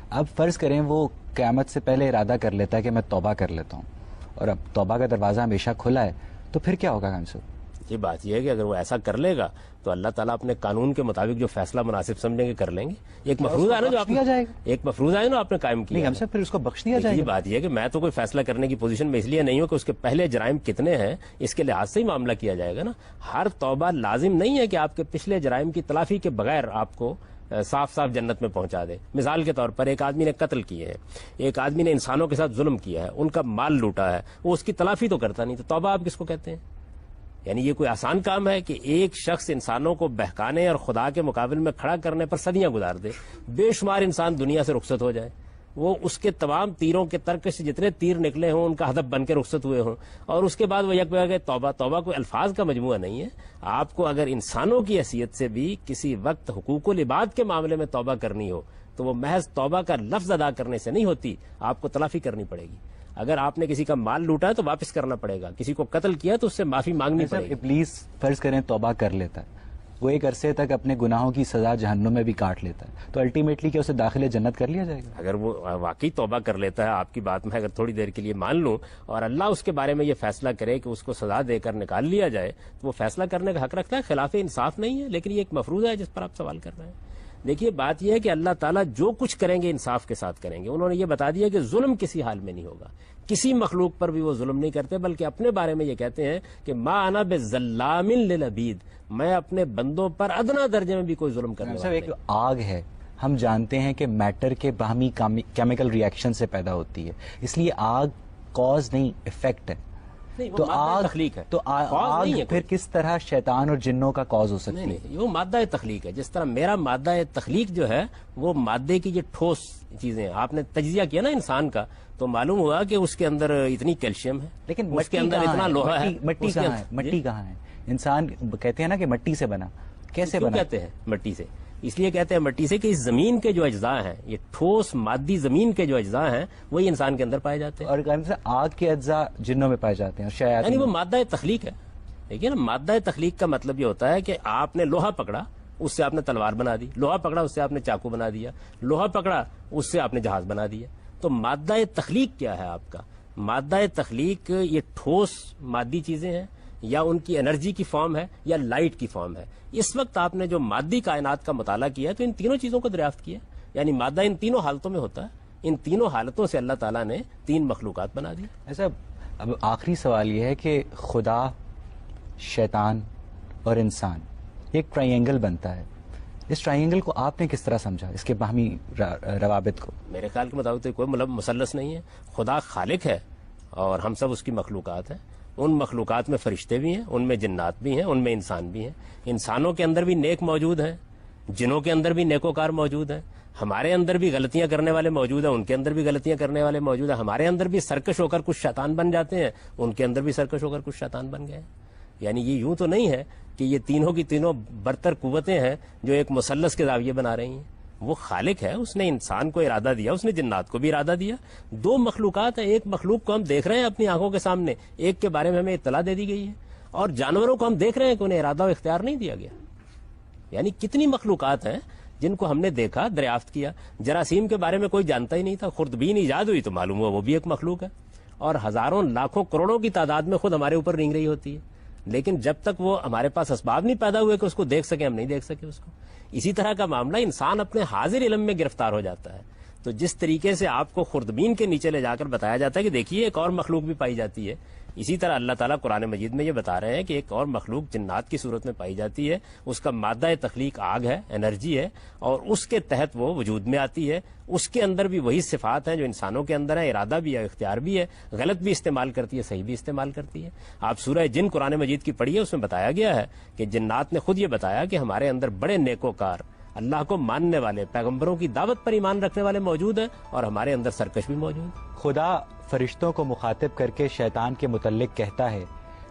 اب فرض کریں وہ قیامت سے پہلے ارادہ کر لیتا ہے کہ میں توبہ کر لیتا ہوں, اور اب توبہ کا دروازہ ہمیشہ کھلا ہے, تو پھر کیا ہوگا ہم سے؟ یہ بات یہ ہے کہ اگر وہ ایسا کر لے گا تو اللہ تعالیٰ اپنے قانون کے مطابق جو فیصلہ مناسب سمجھیں گے کر لیں گے. ایک مفروض ہے نا جو آپ ایک مفروض ہے نا آپ نے قائم کیا. ہم سے پھر اس کو بخش دیا جائے گا. یہ بات یہ ہے کہ میں تو کوئی فیصلہ کرنے کی پوزیشن میں اس لیے نہیں ہوں کہ اس کے پہلے جرائم کتنے ہیں اس کے لحاظ سے ہی معاملہ کیا جائے گا نا. ہر توبہ لازم نہیں ہے کہ آپ کے پچھلے جرائم کی تلافی کے بغیر آپ کو صاف صاف جنت میں پہنچا دے. مثال کے طور پر ایک آدمی نے قتل کیے ہیں, ایک آدمی نے انسانوں کے ساتھ ظلم کیا ہے, ان کا مال لوٹا ہے, وہ اس کی تلافی تو کرتا نہیں, تو توبہ آپ کس کو کہتے ہیں؟ یعنی یہ کوئی آسان کام ہے کہ ایک شخص انسانوں کو بہکانے اور خدا کے مقابل میں کھڑا کرنے پر صدیاں گزار دے, بے شمار انسان دنیا سے رخصت ہو جائے, وہ اس کے تمام تیروں کے ترک سے جتنے تیر نکلے ہوں ان کا ہدف بن کے رخصت ہوئے ہوں, اور اس کے بعد وہ یک بہ کہ توبہ. توبہ کوئی الفاظ کا مجموعہ نہیں ہے. آپ کو اگر انسانوں کی حیثیت سے بھی کسی وقت حقوق العباد کے معاملے میں توبہ کرنی ہو تو وہ محض توبہ کا لفظ ادا کرنے سے نہیں ہوتی, آپ کو تلافی کرنی پڑے گی. اگر آپ نے کسی کا مال لوٹا ہے تو واپس کرنا پڑے گا, کسی کو قتل کیا تو اس سے معافی مانگنی پڑے گی. ابلیس فرض کریں توبہ کر لیتا ہے, وہ ایک عرصے تک اپنے گناہوں کی سزا جہنم میں بھی کاٹ لیتا ہے, تو الٹیمیٹلی کیا اسے داخل جنت کر لیا جائے گا؟ اگر وہ واقعی توبہ کر لیتا ہے, آپ کی بات میں اگر تھوڑی دیر کے لیے مان لوں اور اللہ اس کے بارے میں یہ فیصلہ کرے کہ اس کو سزا دے کر نکال لیا جائے, تو وہ فیصلہ کرنے کا حق رکھتا ہے. خلاف انصاف نہیں ہے, لیکن یہ ایک مفروض ہے جس پر آپ سوال کر رہے ہیں. دیکھیے بات یہ ہے کہ اللہ تعالیٰ جو کچھ کریں گے انصاف کے ساتھ کریں گے. انہوں نے یہ بتا دیا کہ ظلم کسی حال میں نہیں ہوگا, کسی مخلوق پر بھی وہ ظلم نہیں کرتے, بلکہ اپنے بارے میں یہ کہتے ہیں کہ ما انا بظلام للعبید, میں اپنے بندوں پر ادنا درجے میں بھی کوئی ظلم کرنے والا نہیں. ایک آگ ہے, ہم جانتے ہیں کہ میٹر کے باہمی کیمیکل ریئیکشن سے پیدا ہوتی ہے, اس لیے آگ کاز نہیں افیکٹ ہے. نہیں، وہ تو مادہ آگ تخلیق ہے، تو کاز نہیں آگ ہے پھر کس طرح شیطان اور جنوں کا کاز ہو سکتی ہے؟ نہیں، وہ مادہ تخلیق ہے. جس طرح میرا مادہ تخلیق جو ہے وہ مادے کی جو ٹھوس چیزیں، آپ نے تجزیہ کیا نا انسان کا، تو معلوم ہوا کہ اس کے اندر اتنی کیلشیم ہے، لیکن اس کے اندر اتنا لوہا ہے. مٹی اس کے کہاں ہے؟ اندر- مٹی کہاں ہے؟ انسان کہتے ہیں نا کہ مٹی سے بنا، کیسے کیوں بنا؟ کہتے ہیں مٹی سے؟ اس لیے کہتے ہیں مٹی سے کہ اس زمین کے جو اجزاء ہیں، یہ ٹھوس مادی زمین کے جو اجزاء ہیں وہی انسان کے اندر پائے جاتے ہیں. اور آگ کے اجزاء جنوں میں پائے جاتے ہیں اور یعنی شیاطین وہ مادہ تخلیق ہے. دیکھیے نا، مادہ تخلیق کا مطلب یہ ہوتا ہے کہ آپ نے لوہا پکڑا، اس سے آپ نے تلوار بنا دی، لوہا پکڑا اس سے آپ نے چاقو بنا دیا، لوہا پکڑا اس سے آپ نے جہاز بنا دیا. تو مادہ تخلیق کیا ہے آپ کا؟ مادہ تخلیق یہ ٹھوس مادی چیزیں ہیں، یا ان کی انرجی کی فارم ہے، یا لائٹ کی فارم ہے. اس وقت آپ نے جو مادی کائنات کا مطالعہ کیا ہے تو ان تینوں چیزوں کو دریافت کیا. یعنی مادہ ان تینوں حالتوں میں ہوتا ہے. ان تینوں حالتوں سے اللہ تعالیٰ نے 3 مخلوقات بنا دی. ایسا اب آخری سوال یہ ہے کہ خدا، شیطان اور انسان ایک ٹرائنگل بنتا ہے. اس ٹرائنگل کو آپ نے کس طرح سمجھا، اس کے باہمی روابط کو؟ میرے خیال کے مطابق تو کوئی مثلث نہیں ہے. خدا خالق ہے اور ہم سب اس کی مخلوقات ہیں. ان مخلوقات میں فرشتے بھی ہیں، ان میں جنات بھی ہیں، ان میں انسان بھی ہیں. انسانوں کے اندر بھی نیک موجود ہیں، جنوں کے اندر بھی نیکوکار موجود ہیں. ہمارے اندر بھی غلطیاں کرنے والے موجود ہیں، ان کے اندر بھی غلطیاں کرنے والے موجود ہیں. ہمارے اندر بھی سرکش ہو کر کچھ شیطان بن جاتے ہیں، ان کے اندر بھی سرکش ہو کر کچھ شیطان بن گئے ہیں. یعنی یہ یوں تو نہیں ہے کہ یہ تینوں کی تینوں برتر قوتیں ہیں جو ایک مثلث کے زاویے بنا رہی ہیں. وہ خالق ہے، اس نے انسان کو ارادہ دیا، اس نے جنات کو بھی ارادہ دیا. 2 مخلوقات ہیں. ایک مخلوق کو ہم دیکھ رہے ہیں اپنی آنکھوں کے سامنے، ایک کے بارے میں ہمیں اطلاع دے دی گئی ہے. اور جانوروں کو ہم دیکھ رہے ہیں کہ انہیں ارادہ و اختیار نہیں دیا گیا. یعنی کتنی مخلوقات ہیں جن کو ہم نے دیکھا، دریافت کیا. جراثیم کے بارے میں کوئی جانتا ہی نہیں تھا، خوردبین ایجاد ہوئی تو معلوم ہوا وہ بھی ایک مخلوق ہے. اور ہزاروں لاکھوں کروڑوں کی تعداد میں خود ہمارے اوپر رینگ رہی ہوتی ہے. لیکن جب تک وہ ہمارے پاس اسباب نہیں پیدا ہوئے کہ اس کو دیکھ سکیں، ہم نہیں دیکھ سکے اس کو. اسی طرح کا معاملہ انسان اپنے حاضر علم میں گرفتار ہو جاتا ہے. تو جس طریقے سے آپ کو خوردبین کے نیچے لے جا کر بتایا جاتا ہے کہ دیکھیے ایک اور مخلوق بھی پائی جاتی ہے، اسی طرح اللہ تعالیٰ قرآن مجید میں یہ بتا رہے ہیں کہ ایک اور مخلوق جنات کی صورت میں پائی جاتی ہے. اس کا مادہ تخلیق آگ ہے، انرجی ہے، اور اس کے تحت وہ وجود میں آتی ہے. اس کے اندر بھی وہی صفات ہیں جو انسانوں کے اندر ہیں، ارادہ بھی ہے، اختیار بھی ہے، غلط بھی استعمال کرتی ہے، صحیح بھی استعمال کرتی ہے. آپ سورہ جن قرآن مجید کی پڑھیے، اس میں بتایا گیا ہے کہ جنات نے خود یہ بتایا کہ ہمارے اندر بڑے نیکوکار، اللہ کو ماننے والے، پیغمبروں کی دعوت پر ایمان رکھنے والے موجود ہیں، اور ہمارے اندر سرکش بھی موجود ہے. خدا فرشتوں کو مخاطب کر کے شیطان کے متعلق کہتا ہے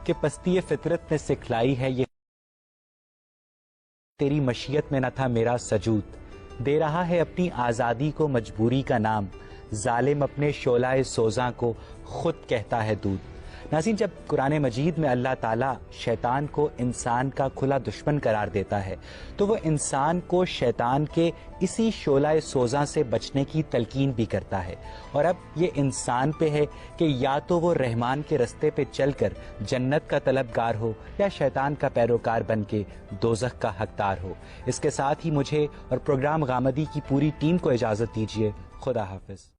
کہ پستی فطرت نے سکھلائی ہے، یہ تیری مشیت میں نہ تھا میرا سجود. دے رہا ہے اپنی آزادی کو مجبوری کا نام، ظالم اپنے شعلہ سوزاں کو خود کہتا ہے دودھ. ناظرین، جب قرآن مجید میں اللہ تعالیٰ شیطان کو انسان کا کھلا دشمن قرار دیتا ہے تو وہ انسان کو شیطان کے اسی شعلہ سوزاں سے بچنے کی تلقین بھی کرتا ہے. اور اب یہ انسان پہ ہے کہ یا تو وہ رحمان کے رستے پہ چل کر جنت کا طلبگار ہو، یا شیطان کا پیروکار بن کے دوزخ کا حقدار ہو. اس کے ساتھ ہی مجھے اور پروگرام غامدی کی پوری ٹیم کو اجازت دیجیے. خدا حافظ.